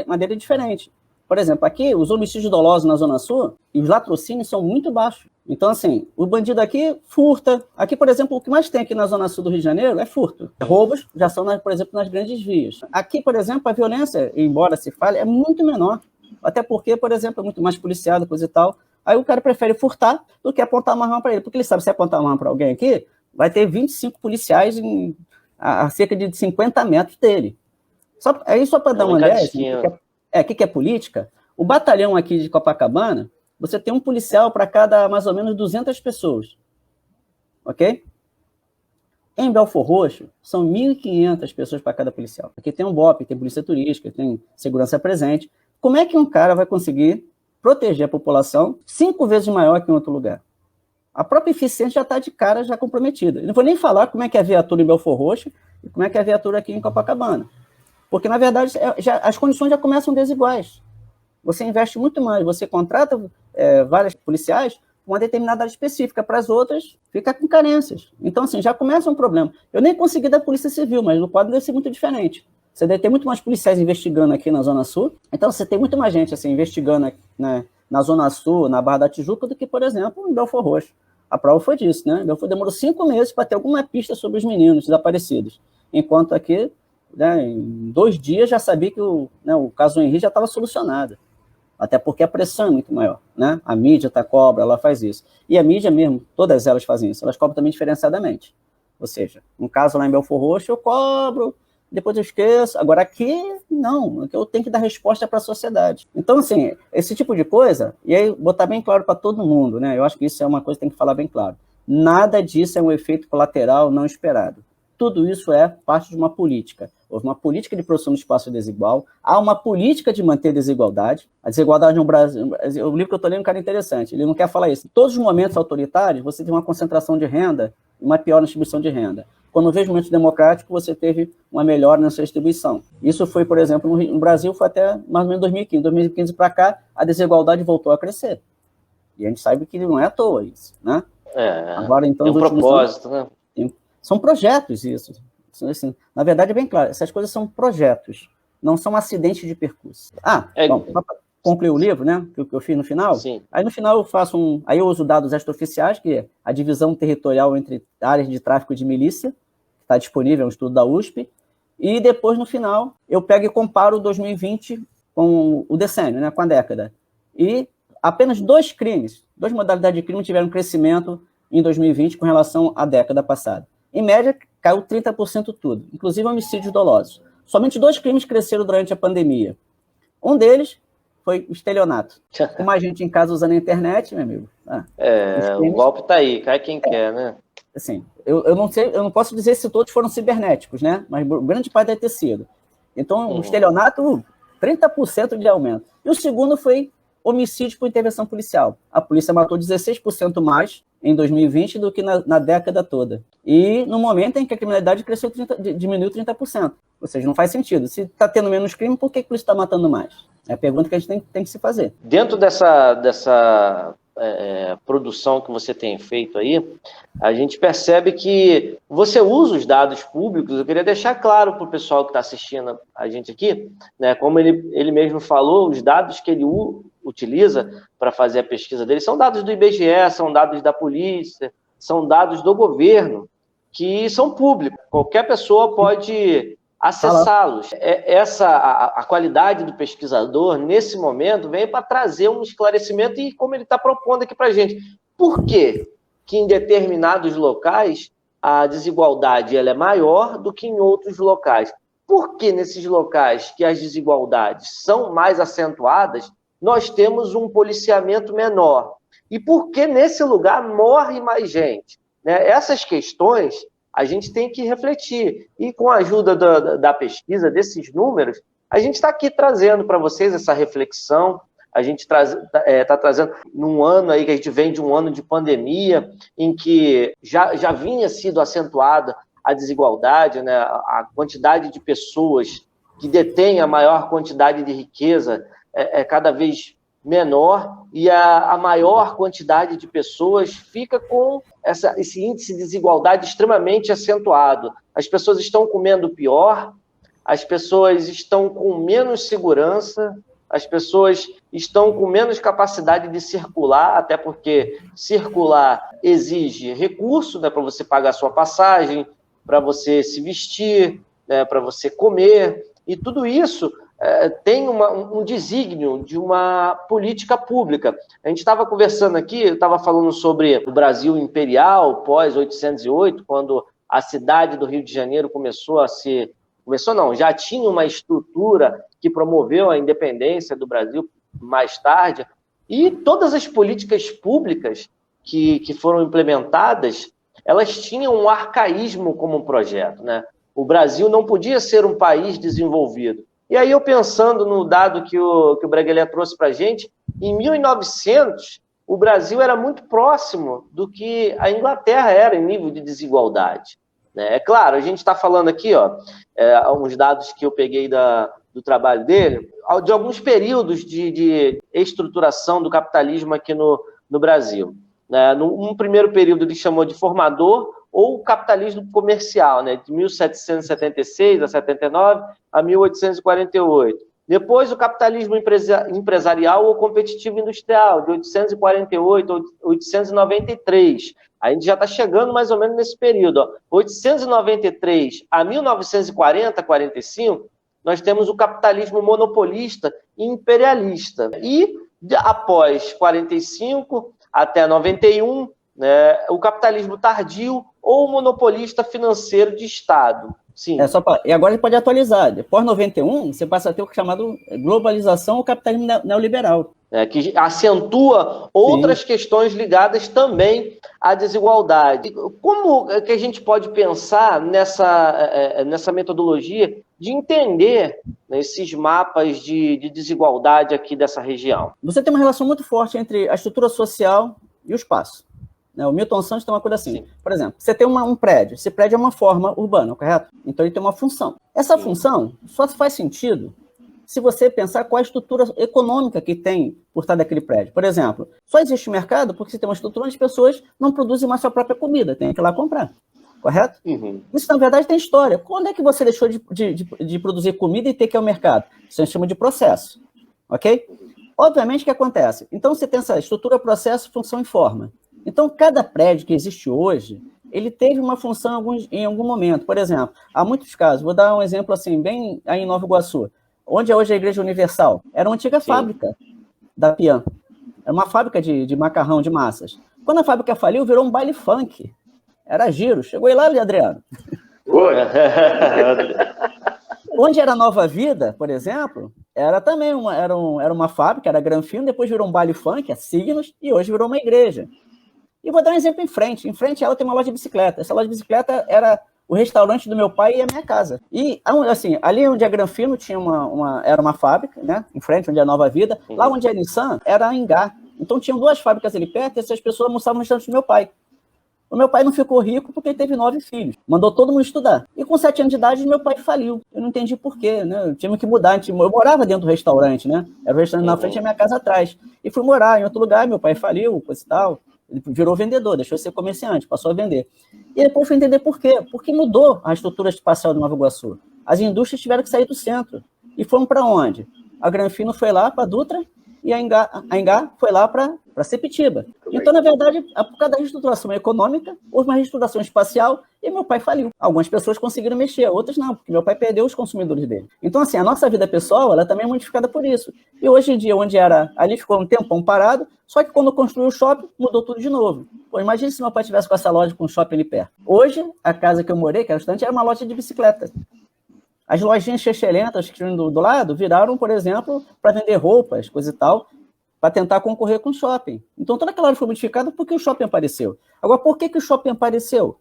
maneira diferente. Por exemplo, aqui, os homicídios dolosos na Zona Sul e os latrocínios são muito baixos. Então, assim, o bandido aqui furta. Aqui, por exemplo, o que mais tem aqui na Zona Sul do Rio de Janeiro é furto. Roubos já são, por exemplo, nas grandes vias. Aqui, por exemplo, a violência, embora se fale, é muito menor. Até porque, por exemplo, é muito mais policiado, coisa e tal. Aí o cara prefere furtar do que apontar uma arma para ele. Porque ele sabe que se apontar uma arma para alguém aqui, vai ter 25 policiais a cerca de 50 metros dele. Só para dar uma ideia, o que é política? O batalhão aqui de Copacabana, você tem um policial para cada mais ou menos 200 pessoas. Ok? Em Belfort Roxo, são 1.500 pessoas para cada policial. Aqui tem um BOP, tem polícia turística, tem segurança presente. Como é que um cara vai conseguir proteger a população 5 vezes maior que em outro lugar? A própria eficiência já está de cara já comprometida. Eu não vou nem falar como é que é a viatura em Belfort Roxo e como é que é a viatura aqui em Copacabana. Porque, na verdade, as condições já começam desiguais. Você investe muito mais, você contrata vários policiais com uma determinada área específica, para as outras fica com carências. Então, assim, já começa um problema. Eu nem consegui da Polícia Civil, mas no quadro deve ser muito diferente. Você deve ter muito mais policiais investigando aqui na Zona Sul. Então, você tem muito mais gente assim, investigando na Zona Sul, na Barra da Tijuca, do que, por exemplo, em Belfort Roxo. A prova foi disso, né? Belfort demorou 5 meses para ter alguma pista sobre os meninos desaparecidos. Enquanto aqui, né, em 2 dias, já sabia que o caso Henrique já estava solucionado. Até porque a pressão é muito maior, né? A mídia cobra, ela faz isso. E a mídia mesmo, todas elas fazem isso. Elas cobram também diferenciadamente. Ou seja, um caso lá em Belfort Roxo, eu cobro, depois eu esqueço. Agora aqui, não. Aqui eu tenho que dar resposta para a sociedade. Então, assim, esse tipo de coisa, e aí botar bem claro para todo mundo, né? Eu acho que isso é uma coisa que tem que falar bem claro. Nada disso é um efeito colateral não esperado. Tudo isso é parte de uma política. Houve uma política de produção de espaço desigual, há uma política de manter desigualdade. A desigualdade no Brasil, o livro que eu estou lendo é um cara interessante, ele não quer falar isso. Em todos os momentos autoritários, você tem uma concentração de renda e uma pior distribuição de renda. Quando veio os momentos democráticos, você teve uma melhora nessa distribuição. Isso foi, por exemplo, no Brasil, foi até mais ou menos 2015. 2015 para cá, a desigualdade voltou a crescer. E a gente sabe que não é à toa isso, né? Agora, então, tem um propósito, né? São projetos isso. Assim, na verdade, é bem claro, essas coisas são projetos, não são acidentes de percurso. Bom, para concluir o livro, né, que eu fiz no final, sim. Aí no final eu faço aí eu uso dados extraoficiais, que é a divisão territorial entre áreas de tráfico de milícia, que está disponível, é um estudo da USP, e depois, no final, eu pego e comparo 2020 com o decênio, né, com a década. E apenas 2 modalidades de crime tiveram crescimento em 2020 com relação à década passada. Em média, caiu 30% tudo, inclusive homicídios dolosos. Somente 2 crimes cresceram durante a pandemia. Um deles foi o estelionato. Com mais gente em casa usando a internet, meu amigo. O golpe está aí, cai quem quer, né? Assim, eu não sei, eu não posso dizer se todos foram cibernéticos, né? Mas grande parte deve ter sido. Então, o estelionato, 30% de aumento. E o segundo foi homicídio por intervenção policial. A polícia matou 16% mais em 2020 do que na década toda. E no momento em que a criminalidade diminuiu 30%. Ou seja, não faz sentido. Se está tendo menos crime, por que a polícia está matando mais? É a pergunta que a gente tem que se fazer. Dentro dessa produção que você tem feito aí, a gente percebe que você usa os dados públicos. Eu queria deixar claro para o pessoal que está assistindo a gente aqui, né, como ele mesmo falou, os dados que ele utiliza para fazer a pesquisa dele são dados do IBGE, são dados da polícia, são dados do governo, que são públicos. Qualquer pessoa pode acessá-los. A qualidade do pesquisador, nesse momento, vem para trazer um esclarecimento e como ele está propondo aqui para a gente. Por quê que em determinados locais a desigualdade ela é maior do que em outros locais? Por que nesses locais que as desigualdades são mais acentuadas, nós temos um policiamento menor? E por que nesse lugar morre mais gente? Né? Essas questões a gente tem que refletir. E com a ajuda da pesquisa, desses números, a gente está aqui trazendo para vocês essa reflexão. A gente está trazendo num ano aí que a gente vem de um ano de pandemia, em que já vinha sido acentuada a desigualdade, né? A quantidade de pessoas que detêm a maior quantidade de riqueza é cada vez menor, e a maior quantidade de pessoas fica com esse índice de desigualdade extremamente acentuado. As pessoas estão comendo pior, as pessoas estão com menos segurança, as pessoas estão com menos capacidade de circular, até porque circular exige recurso, né, para você pagar a sua passagem, para você se vestir, né, para você comer, e tudo isso tem um desígnio de uma política pública. A gente estava conversando aqui, eu estava falando sobre o Brasil imperial, pós-808, quando a cidade do Rio de Janeiro já tinha uma estrutura que promoveu a independência do Brasil mais tarde, e todas as políticas públicas que foram implementadas, elas tinham um arcaísmo como um projeto, né? O Brasil não podia ser um país desenvolvido. E aí eu pensando no dado que o Braguelé trouxe para a gente, em 1900, o Brasil era muito próximo do que a Inglaterra era em nível de desigualdade. É claro, a gente está falando aqui, uns dados que eu peguei do trabalho dele, de alguns períodos de estruturação do capitalismo aqui no Brasil. Num primeiro período ele chamou de formador, ou o capitalismo comercial, né, de 1776 a 79 a 1848. Depois, o capitalismo empresarial ou competitivo industrial, de 848 a 893. A gente já está chegando mais ou menos nesse período. 893 a 1940, 45, nós temos o capitalismo monopolista e imperialista. E, após 45 até 91, né, o capitalismo tardio ou monopolista financeiro de Estado. Sim. E agora ele pode atualizar. Depois de 91, você passa a ter o chamado globalização ou capitalismo neoliberal. Que acentua outras questões ligadas também à desigualdade. Como que a gente pode pensar nessa metodologia de entender, né, esses mapas de desigualdade aqui dessa região? Você tem uma relação muito forte entre a estrutura social e o espaço. O Milton Santos tem uma coisa assim. Sim. Por exemplo, você tem um prédio. Esse prédio é uma forma urbana, correto? Então ele tem uma função. Essa função só faz sentido se você pensar qual é a estrutura econômica que tem por trás daquele prédio. Por exemplo, só existe mercado porque você tem uma estrutura onde as pessoas não produzem mais sua própria comida, tem que ir lá comprar, correto? Uhum. Isso, na verdade, tem história. Quando é que você deixou de produzir comida e ter que ir ao mercado? Isso a gente chama de processo, ok? Obviamente, o que acontece? Então, você tem essa estrutura, processo, função e forma. Então, cada prédio que existe hoje, ele teve uma função em algum momento. Por exemplo, há muitos casos, vou dar um exemplo assim, bem aí em Nova Iguaçu, onde é hoje a Igreja Universal. Era uma antiga fábrica da Pian. Era uma fábrica de macarrão, de massas. Quando a fábrica faliu, virou um baile funk. Era giro. Chegou aí lá, Adriano? Oi. Onde era Nova Vida, por exemplo, era também era uma fábrica, era Granfino, depois virou um baile funk, a Signos, e hoje virou uma igreja. E vou dar um exemplo em frente. Em frente ela tem uma loja de bicicleta. Essa loja de bicicleta era o restaurante do meu pai e a minha casa. E, assim, ali onde é Granfino tinha era uma fábrica, né? Em frente, onde é Nova Vida. Lá onde é Nissan, era Engá. Então tinham duas fábricas ali perto e essas pessoas almoçavam no restaurante do meu pai. O meu pai não ficou rico porque ele teve 9 filhos. Mandou todo mundo estudar. E com 7 anos de idade, meu pai faliu. Eu não entendi por quê, né? Eu tive que mudar. Eu morava dentro do restaurante, né? Era o restaurante na frente da minha casa atrás. E fui morar em outro lugar, meu pai faliu, coisa e tal. Ele virou vendedor, deixou de ser comerciante, passou a vender. E depois fui entender por quê. Porque mudou a estrutura espacial de Nova Iguaçu. As indústrias tiveram que sair do centro. E foram para onde? A Granfino foi lá para Dutra e a Engá foi lá para Sepitiba. Então, na verdade, por causa da reestruturação econômica, houve uma reestruturação espacial e meu pai faliu. Algumas pessoas conseguiram mexer, outras não, porque meu pai perdeu os consumidores dele. Então, assim, a nossa vida pessoal, ela também é modificada por isso. E hoje em dia, onde era, ali ficou um tempão parado, só que quando construiu o shopping, mudou tudo de novo. Pô, imagina se meu pai tivesse com essa loja com um shopping ali perto. Hoje, a casa que eu morei, que era estudante, era uma loja de bicicleta. As lojinhas chechelentas que tinham do lado viraram, por exemplo, para vender roupas, coisa e tal, para tentar concorrer com o shopping. Então, toda aquela área foi modificada porque o shopping apareceu. Agora, por que o shopping apareceu?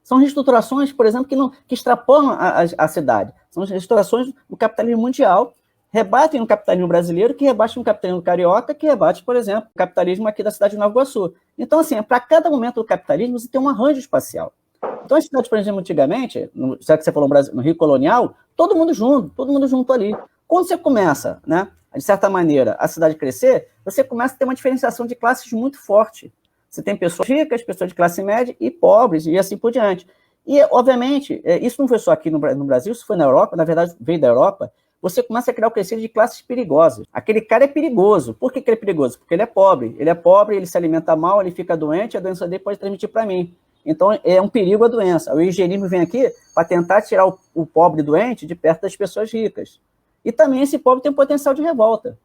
São reestruturações, por exemplo, que extrapolam a cidade. São reestruturações do capitalismo mundial, rebatem o capitalismo brasileiro, que rebate o capitalismo carioca, que rebate, por exemplo, o capitalismo aqui da cidade de Nova Iguaçu. Então, assim, para cada momento do capitalismo, você tem um arranjo espacial. Então, as cidades, por exemplo, antigamente, já que você falou no Rio Colonial, todo mundo junto ali. Quando você começa, né, de certa maneira, a cidade crescer, você começa a ter uma diferenciação de classes muito forte. Você tem pessoas ricas, pessoas de classe média e pobres, e assim por diante. E, obviamente, isso não foi só aqui no Brasil, isso foi na Europa, na verdade, veio da Europa. Você começa a criar o crescimento de classes perigosas. Aquele cara é perigoso. Por que ele é perigoso? Porque ele é pobre. Ele se alimenta mal, ele fica doente, a doença dele pode transmitir para mim. Então, é um perigo a doença. O higienismo vem aqui para tentar tirar o pobre doente de perto das pessoas ricas. E também esse pobre tem um potencial de revolta.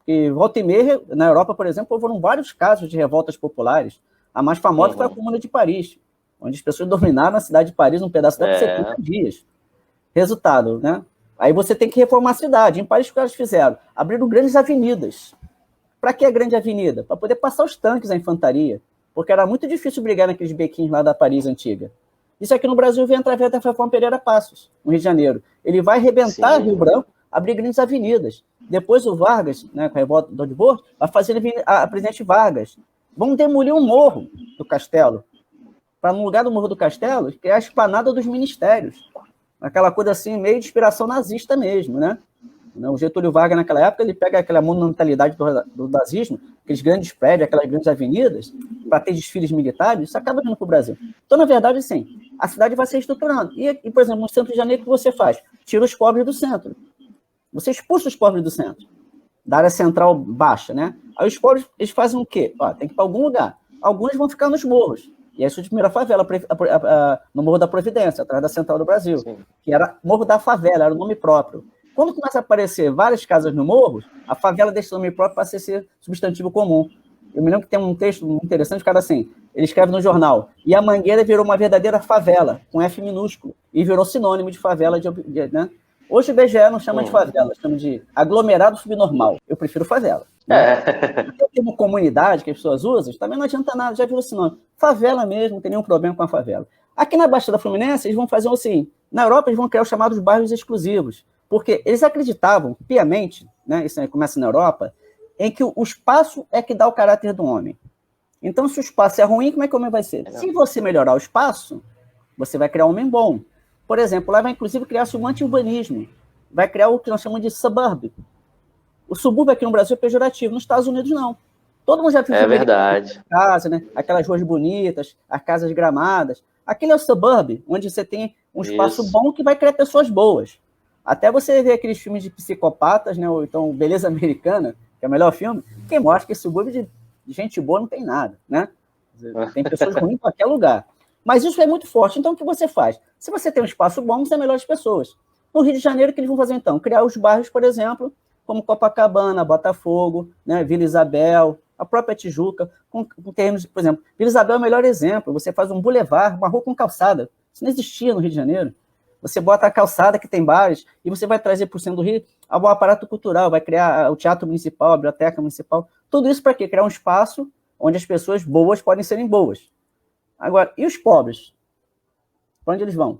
E volta e meia, na Europa, por exemplo, foram vários casos de revoltas populares. A mais famosa foi a Comuna de Paris, onde as pessoas dominaram a cidade de Paris num pedaço por 70 dias. Resultado, né? Aí você tem que reformar a cidade. Em Paris, o que eles fizeram? Abriram grandes avenidas. Para que a grande avenida? Para poder passar os tanques, a infantaria. Porque era muito difícil brigar naqueles bequinhos lá da Paris antiga. Isso aqui no Brasil vem através da Reforma Pereira Passos, no Rio de Janeiro. Ele vai arrebentar Rio Branco, abrir grandes avenidas. Depois o Vargas, né, com a revolta do Odibor, vai fazer a Presidente Vargas. Vão demolir um morro do castelo. Para, no lugar do morro do castelo, criar a esplanada dos ministérios. Aquela coisa assim, meio de inspiração nazista mesmo, né? O Getúlio Vargas, naquela época, ele pega aquela monumentalidade do nazismo, aqueles grandes prédios, aquelas grandes avenidas, para ter desfiles militares, isso acaba vindo para o Brasil. Então, na verdade, sim, a cidade vai se estruturando. E, por exemplo, no centro de Janeiro, o que você faz? Tira os pobres do centro. Você expulsa os pobres do centro, da área central baixa, né? Aí os pobres, eles fazem o quê? Tem que ir para algum lugar. Alguns vão ficar nos morros. E aí surgiu a primeira favela, no Morro da Providência, atrás da Central do Brasil, que era Morro da Favela, era o nome próprio. Quando começa a aparecer várias casas no morro, a favela deixa o nome próprio para ser substantivo comum. Eu me lembro que tem um texto interessante, o cara assim, ele escreve no jornal, e a Mangueira virou uma verdadeira favela, com F minúsculo, e virou sinônimo de favela, né? Hoje o IBGE não chama de favela, chama de aglomerado subnormal. Eu prefiro favela. Né? O termo comunidade que as pessoas usam, também não adianta nada, já virou sinônimo. Favela mesmo, não tem nenhum problema com a favela. Aqui na Baixada Fluminense, eles vão fazer assim, na Europa eles vão criar os chamados bairros exclusivos, porque eles acreditavam, piamente, né, isso aí começa na Europa, em que o espaço é que dá o caráter do homem. Então, se o espaço é ruim, como é que o homem vai ser? Se você melhorar o espaço, você vai criar um homem bom. Por exemplo, lá vai, inclusive, criar-se um anti-urbanismo. Vai criar o que nós chamamos de suburbio. O subúrbio aqui no Brasil é pejorativo, nos Estados Unidos não. Todo mundo já viu verdade. Casa, né? Aquelas ruas bonitas, as casas gramadas. Aquele é o suburbio, onde você tem um espaço bom que vai criar pessoas boas. Até você ver aqueles filmes de psicopatas, né? Ou então Beleza Americana, que é o melhor filme, quem mostra que esse subúrbio de gente boa não tem nada, né? Tem pessoas ruins em qualquer lugar. Mas isso é muito forte. Então, o que você faz? Se você tem um espaço bom, você melhora as pessoas. No Rio de Janeiro, o que eles vão fazer, então? Criar os bairros, por exemplo, como Copacabana, Botafogo, né? Vila Isabel, a própria Tijuca, com terrenos, por exemplo, Vila Isabel é o melhor exemplo. Você faz um bulevar, uma rua com calçada. Isso não existia no Rio de Janeiro. Você bota a calçada que tem bares e você vai trazer para o centro do Rio o aparato cultural, vai criar o teatro municipal, a biblioteca municipal. Tudo isso para quê? Criar um espaço onde as pessoas boas podem serem boas. Agora, e os pobres? Para onde eles vão?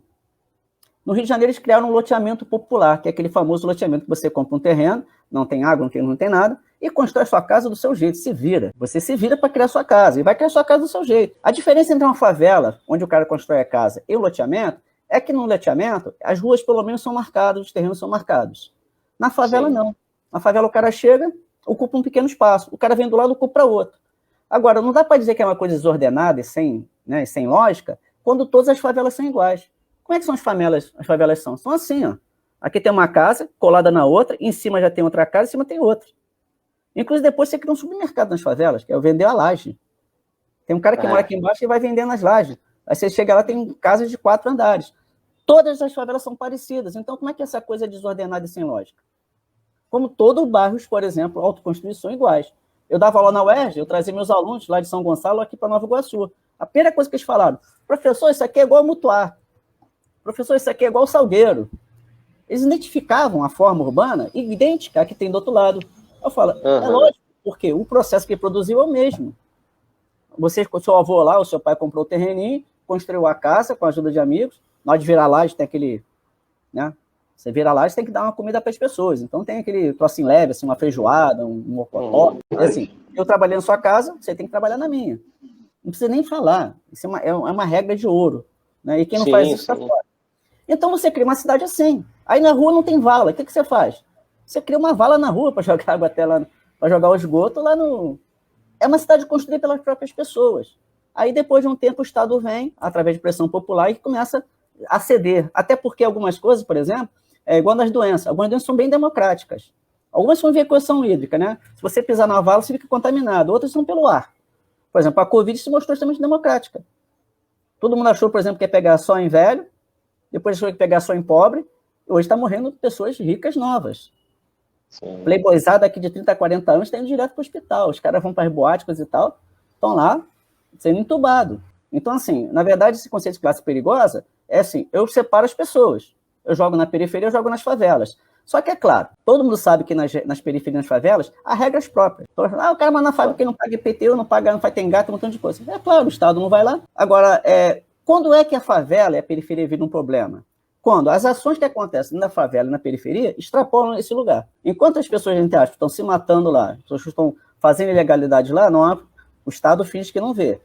No Rio de Janeiro, eles criaram um loteamento popular, que é aquele famoso loteamento que você compra um terreno, não tem água, não tem nada, e constrói sua casa do seu jeito, se vira. Você se vira para criar sua casa, e vai criar sua casa do seu jeito. A diferença entre uma favela, onde o cara constrói a casa, e o loteamento, é que no loteamento, as ruas pelo menos são marcadas, os terrenos são marcados. Na favela, Sim. Não. Na favela, o cara chega, ocupa um pequeno espaço. O cara vem do lado, ocupa para outro. Agora, não dá para dizer que é uma coisa desordenada e sem lógica, quando todas as favelas são iguais. Como é que são as favelas são? São assim, ó. Aqui tem uma casa colada na outra, em cima já tem outra casa, em cima tem outra. Inclusive, depois você cria um supermercado nas favelas, que é o vender a laje. Tem um cara que mora aqui embaixo e vai vendendo as lajes. Aí você chega lá, tem casas de 4 andares. Todas as favelas são parecidas. Então, como é que essa coisa é desordenada e sem lógica? Como todos os bairros, por exemplo, autoconstruídos são iguais. Eu dava aula na UERJ, eu trazia meus alunos lá de São Gonçalo aqui para Nova Iguaçu. A primeira coisa que eles falaram, professor, isso aqui é igual a Mutuá. Professor, isso aqui é igual ao Salgueiro. Eles identificavam a forma urbana idêntica à que tem do outro lado. Eu falo, é lógico, porque o processo que produziu é o mesmo. Você, com o seu avô lá, o seu pai comprou o terreninho, construiu a casa com a ajuda de amigos. Na hora de virar laje, tem aquele, né? Você vira laje, tem que dar uma comida para as pessoas. Então tem aquele trocinho leve, assim, uma feijoada, um mocotó. Assim, eu trabalhei na sua casa, você tem que trabalhar na minha. Não precisa nem falar. Isso é uma regra de ouro. Né? E quem não faz isso está fora. Então você cria uma cidade assim. Aí na rua não tem vala. O que você faz? Você cria uma vala na rua para jogar água até lá, para jogar o esgoto lá no... É uma cidade construída pelas próprias pessoas. Aí depois de um tempo o Estado vem, através de pressão popular, e começa a ceder. Até porque algumas coisas, por exemplo, é igual nas doenças. Algumas doenças são bem democráticas. Algumas são via equação hídrica, né? Se você pisar na vala, você fica contaminado. Outras são pelo ar. Por exemplo, a Covid se mostrou extremamente democrática. Todo mundo achou, por exemplo, que ia pegar só em velho, depois achou que ia pegar só em pobre, e hoje está morrendo pessoas ricas novas. Sim. Playboyzada aqui de 30 a 40 anos está indo direto para o hospital. Os caras vão para as boáticas e tal, estão lá sendo entubados. Então, assim, na verdade, esse conceito de classe perigosa é assim, eu separo as pessoas. Eu jogo na periferia, eu jogo nas favelas. Só que, é claro, todo mundo sabe que nas periferias, nas favelas, há regras próprias. Então, o cara manda na fábrica que não paga IPTU, não faz tem gato, um montão de coisa. É claro, o Estado não vai lá. Agora, quando é que a favela e a periferia viram um problema? Quando as ações que acontecem na favela e na periferia extrapolam esse lugar. Enquanto as pessoas, entre aspas, estão se matando lá, as pessoas estão fazendo ilegalidade lá, o Estado finge que não vê.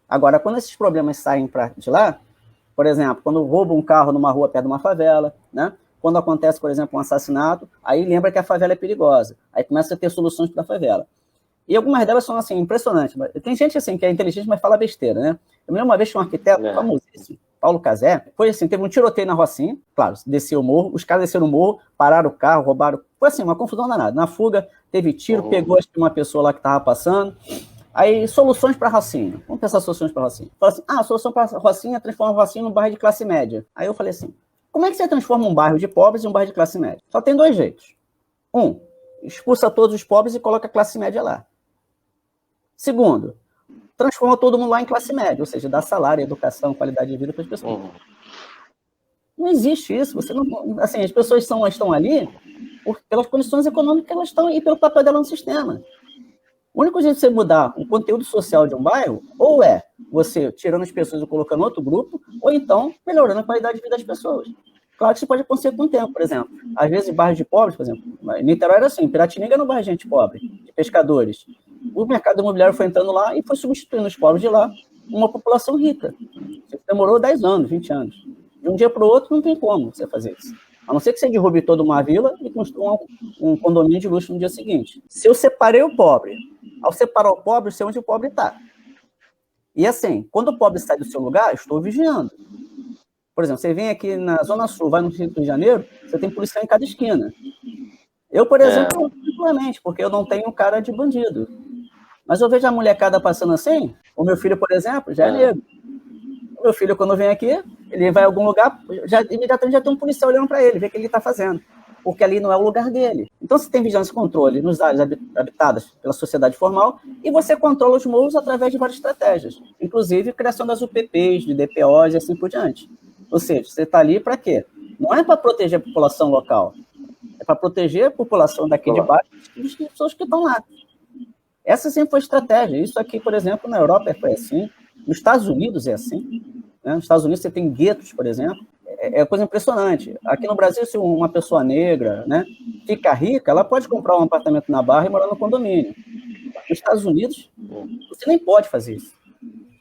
Agora, quando esses problemas saem de lá, por exemplo, quando roubam um carro numa rua perto de uma favela, né? Quando acontece, por exemplo, um assassinato, aí lembra que a favela é perigosa. Aí começa a ter soluções para a favela. E algumas delas são, assim, impressionantes. Tem gente, assim, que é inteligente, mas fala besteira, né? Eu me lembro uma vez que um arquiteto famosíssimo, Paulo Casé, foi assim, teve um tiroteio na Rocinha, claro, desceu o morro, os caras desceram o morro, pararam o carro, roubaram, foi assim, uma confusão danada. Na fuga, teve tiro, pegou acho que uma pessoa lá que estava passando. Aí, soluções para a Rocinha. Vamos pensar soluções para a Rocinha. Fala assim, a solução para a Rocinha é transformar a Rocinha num bairro de classe média. Aí eu falei assim, como é que você transforma um bairro de pobres em um bairro de classe média? Só tem 2 jeitos. 1, expulsa todos os pobres e coloca a classe média lá. 2, transforma todo mundo lá em classe média, ou seja, dá salário, educação, qualidade de vida para as pessoas. Não existe isso. Você não, assim, as pessoas estão ali pelas condições econômicas que elas estão e pelo papel dela no sistema. O único jeito de você mudar o conteúdo social de um bairro, ou é você tirando as pessoas e colocando outro grupo, ou então melhorando a qualidade de vida das pessoas. Claro que isso pode acontecer com o tempo, por exemplo. Às vezes, em bairros de pobres, por exemplo, Niterói era assim, Piratininga era um bairro de gente pobre, de pescadores. O mercado imobiliário foi entrando lá e foi substituindo os pobres de lá uma população rica. Isso demorou 10 anos, 20 anos. De um dia para o outro não tem como você fazer isso. A não ser que você derrube toda uma vila e construa um condomínio de luxo no dia seguinte. Se eu separei o pobre, ao separar o pobre, eu sei onde o pobre está. E assim, quando o pobre sai do seu lugar, eu estou vigiando. Por exemplo, você vem aqui na Zona Sul, vai no Rio de Janeiro, você tem policial em cada esquina. Eu, por exemplo, não tranquilamente, porque eu não tenho cara de bandido. Mas eu vejo a molecada passando assim, o meu filho, por exemplo, já é negro. O meu filho, quando vem aqui, ele vai a algum lugar, imediatamente já tem um policial olhando para ele, ver o que ele está fazendo. Porque ali não é o lugar dele. Então, você tem vigilância e controle nas áreas habitadas pela sociedade formal e você controla os morros através de várias estratégias, inclusive criação das UPPs, de DPOs e assim por diante. Ou seja, você está ali para quê? Não é para proteger a população local, é para proteger a população daqui de baixo e das pessoas que estão lá. Essa sempre foi a estratégia. Isso aqui, por exemplo, na Europa foi assim, nos Estados Unidos é assim. Né? Nos Estados Unidos você tem guetos, por exemplo, é coisa impressionante. Aqui no Brasil, se uma pessoa negra, né, fica rica, ela pode comprar um apartamento na Barra e morar no condomínio. Nos Estados Unidos, você nem pode fazer isso.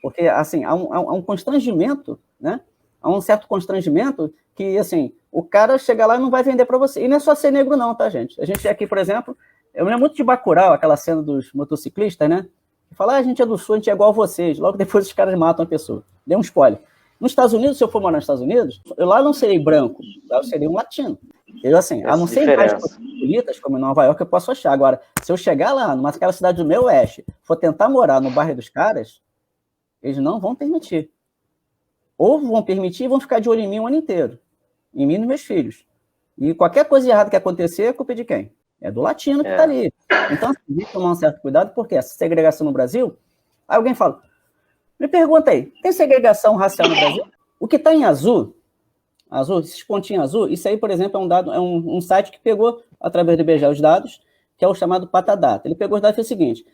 Porque, assim, há um constrangimento, né? Há um certo constrangimento que, assim, o cara chega lá e não vai vender para você. E não é só ser negro não, tá, gente? A gente aqui, por exemplo, eu me lembro muito de Bacurau, aquela cena dos motociclistas, né? Que fala, a gente é do Sul, a gente é igual a vocês. Logo depois os caras matam a pessoa. Dê um spoiler. Nos Estados Unidos, se eu for morar nos Estados Unidos, eu lá não serei branco, lá eu serei um latino. Eu, assim, a não ser em áreas cosmopolitas, como em Nova York, eu posso achar. Agora, se eu chegar lá, naquela cidade do meio oeste, for tentar morar no bairro dos caras, eles não vão permitir. Ou vão permitir e vão ficar de olho em mim o ano inteiro. Em mim e nos meus filhos. E qualquer coisa errada que acontecer, é culpa de quem? É do latino que está ali. Então, assim, tem que tomar um certo cuidado, porque essa segregação no Brasil... Aí alguém fala, me pergunta aí, tem segregação racial no Brasil? O que está em azul, esses pontinhos azul, isso aí, por exemplo, é um dado, é um site que pegou, através do IBGE, os dados, que é o chamado Patadata. Ele pegou os dados e fez o seguinte,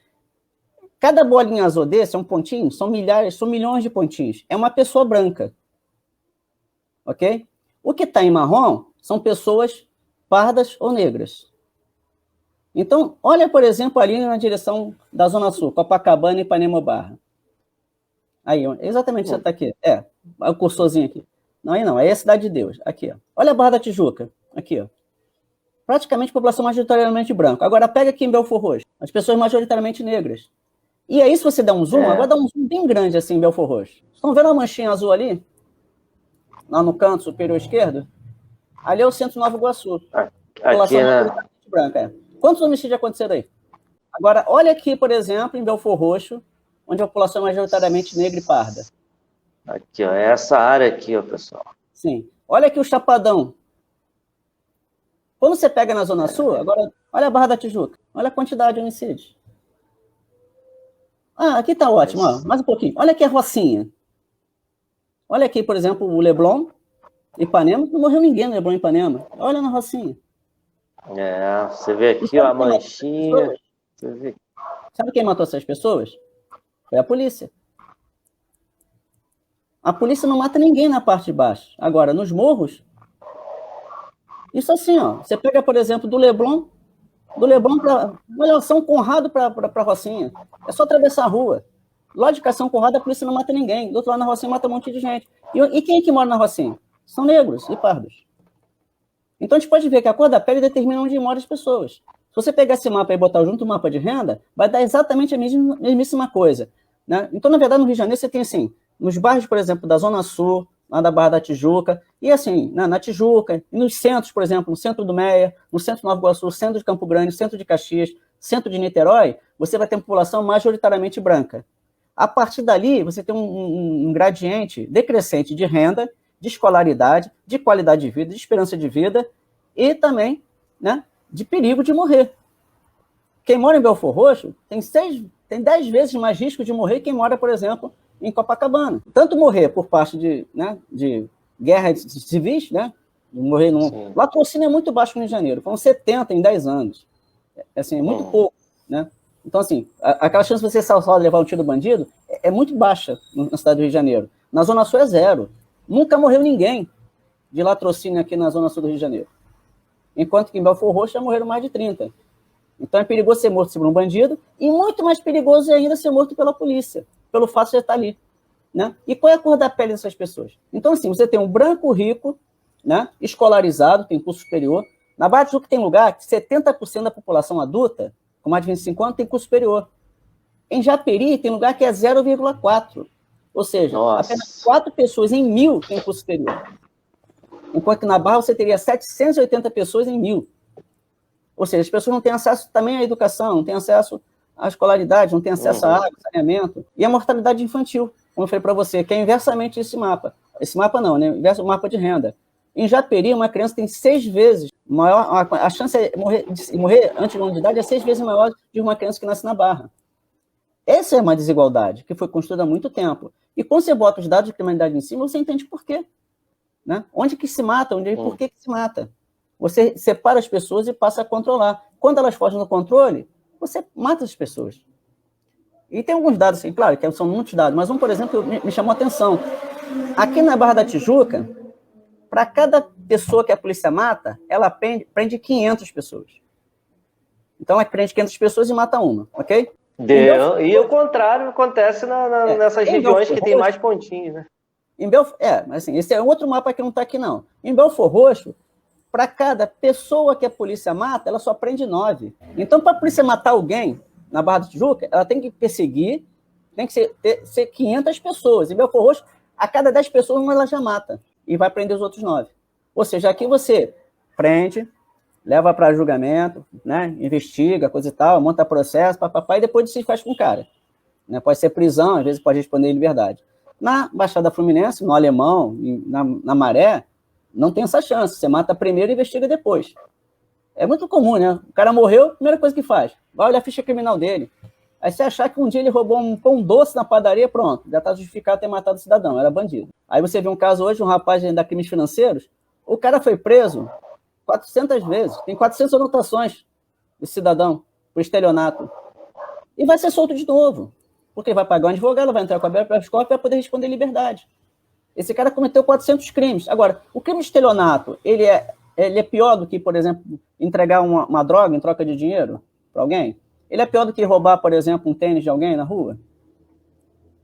cada bolinha azul desse, é um pontinho, são milhões de pontinhos. É uma pessoa branca. Ok? O que está em marrom são pessoas pardas ou negras. Então, olha, por exemplo, ali na direção da Zona Sul, Copacabana e Ipanema Barra. Aí, exatamente, você está aqui. O cursorzinho aqui. Não, aí não, aí é a Cidade de Deus. Aqui, ó. Olha a Barra da Tijuca. Aqui, ó. Praticamente população majoritariamente branca. Agora, pega aqui em Belford Roxo. As pessoas majoritariamente negras. E aí, se você der um zoom, agora dá um zoom bem grande assim em Belford Roxo. Estão vendo a manchinha azul ali? Lá no canto superior esquerdo? Ali é o centro Nova Iguaçu. População majoritariamente branca, Quantos homicídios aconteceram aí? Agora, olha aqui, por exemplo, em Belford Roxo, onde a população é majoritariamente negra e parda. Aqui, ó, essa área aqui, ó, pessoal. Sim. Olha aqui o Chapadão. Quando você pega na Zona Sul, agora, olha a Barra da Tijuca. Olha a quantidade de homicídios. Aqui tá ótimo, ó. Mais um pouquinho. Olha aqui a Rocinha. Olha aqui, por exemplo, o Leblon, Ipanema. Não morreu ninguém no Leblon e Ipanema. Olha na Rocinha. Você vê aqui, ó, a manchinha. Sabe quem matou essas pessoas? Foi a polícia. A polícia não mata ninguém na parte de baixo. Agora, nos morros, isso assim, ó. Você pega, por exemplo, do Leblon para São Conrado para Rocinha. É só atravessar a rua. Lógico, São Conrado, a polícia não mata ninguém. Do outro lado, na Rocinha, mata um monte de gente. E quem é que mora na Rocinha? São negros e pardos. Então, a gente pode ver que a cor da pele determina onde moram as pessoas. Se você pegar esse mapa e botar junto o mapa de renda, vai dar exatamente a mesmíssima coisa. Né? Então, na verdade, no Rio de Janeiro, você tem, assim, nos bairros, por exemplo, da Zona Sul, lá da Barra da Tijuca, e assim, na Tijuca, e nos centros, por exemplo, no centro do Meia, no centro de Nova Iguaçu, centro de Campo Grande, centro de Caxias, centro de Niterói, você vai ter uma população majoritariamente branca. A partir dali, você tem um gradiente decrescente de renda, de escolaridade, de qualidade de vida, de esperança de vida e também, né, de perigo de morrer. Quem mora em Belford Roxo tem 10 vezes mais risco de morrer que quem mora, por exemplo, em Copacabana. Tanto morrer por parte de guerras civis, né, morrer num... Latrocínio é muito baixo no Rio de Janeiro, foram 70 em 10 anos. Assim, é muito pouco, né? Então, assim, aquela chance de você só levar um tiro do bandido é muito baixa na cidade do Rio de Janeiro. Na Zona Sul é 0. Nunca morreu ninguém de latrocínio aqui na Zona Sul do Rio de Janeiro. Enquanto que em Belford Roxo já morreram mais de 30. Então é perigoso ser morto por um bandido e muito mais perigoso ainda ser morto pela polícia, pelo fato de estar ali. Né? E qual é a cor da pele dessas pessoas? Então, assim, você tem um branco rico, né, escolarizado, tem curso superior. Na Barra de Tijuca tem lugar que 70% da população adulta, com mais de 25 anos, tem curso superior. Em Japeri tem lugar que é 0,4. Ou seja, apenas 4 pessoas em 1.000 têm curso superior. Enquanto que na Barra você teria 780 pessoas em 1.000. Ou seja, as pessoas não têm acesso também à educação, não têm acesso à escolaridade, não têm acesso à água, saneamento. E a mortalidade infantil, como eu falei para você, que é inversamente esse mapa. Esse mapa não, né? Inverso o mapa de renda. Em Japeri, uma criança tem 6 vezes maior, a chance de morrer antes de 1 ano de idade é 6 vezes maior de uma criança que nasce na Barra. Essa é uma desigualdade que foi construída há muito tempo. E quando você bota os dados de criminalidade em cima, você entende por quê. Né? Onde que se mata, por que se mata. Você separa as pessoas e passa a controlar. Quando elas fogem do controle, você mata as pessoas. E tem alguns dados, assim, claro, que são muitos dados, mas um, por exemplo, me chamou a atenção. Aqui na Barra da Tijuca, para cada pessoa que a polícia mata, ela prende 500 pessoas. Então, ela prende 500 pessoas e mata uma, ok? E o contrário acontece nessas regiões que tem mais pontinhos, né? Mas assim, esse é outro mapa que não está aqui, não. Em Belford Roxo, para cada pessoa que a polícia mata, ela só prende 9. Então, para a polícia matar alguém na Barra da Tijuca, ela tem que perseguir, tem que ser 500 pessoas. Em Belford Roxo, a cada 10 pessoas, uma ela já mata e vai prender os outros 9. Ou seja, aqui você prende, leva para julgamento, né, investiga, coisa e tal, monta processo, papapá, e depois se faz com o cara. Né? Pode ser prisão, às vezes pode responder em liberdade. Na Baixada Fluminense, no Alemão, na Maré, não tem essa chance. Você mata primeiro e investiga depois. É muito comum, né? O cara morreu, a primeira coisa que faz, vai olhar a ficha criminal dele. Aí você achar que um dia ele roubou um pão doce na padaria, pronto, já está justificado ter matado o cidadão, era bandido. Aí você vê um caso hoje, um rapaz da crimes financeiros, o cara foi preso 400 vezes, tem 400 anotações de cidadão por estelionato. E vai ser solto de novo, porque vai pagar um advogado, vai entrar com a habeas corpus e vai poder responder em liberdade. Esse cara cometeu 400 crimes. Agora, o crime de estelionato, ele é pior do que, por exemplo, entregar uma droga em troca de dinheiro para alguém? Ele é pior do que roubar, por exemplo, um tênis de alguém na rua?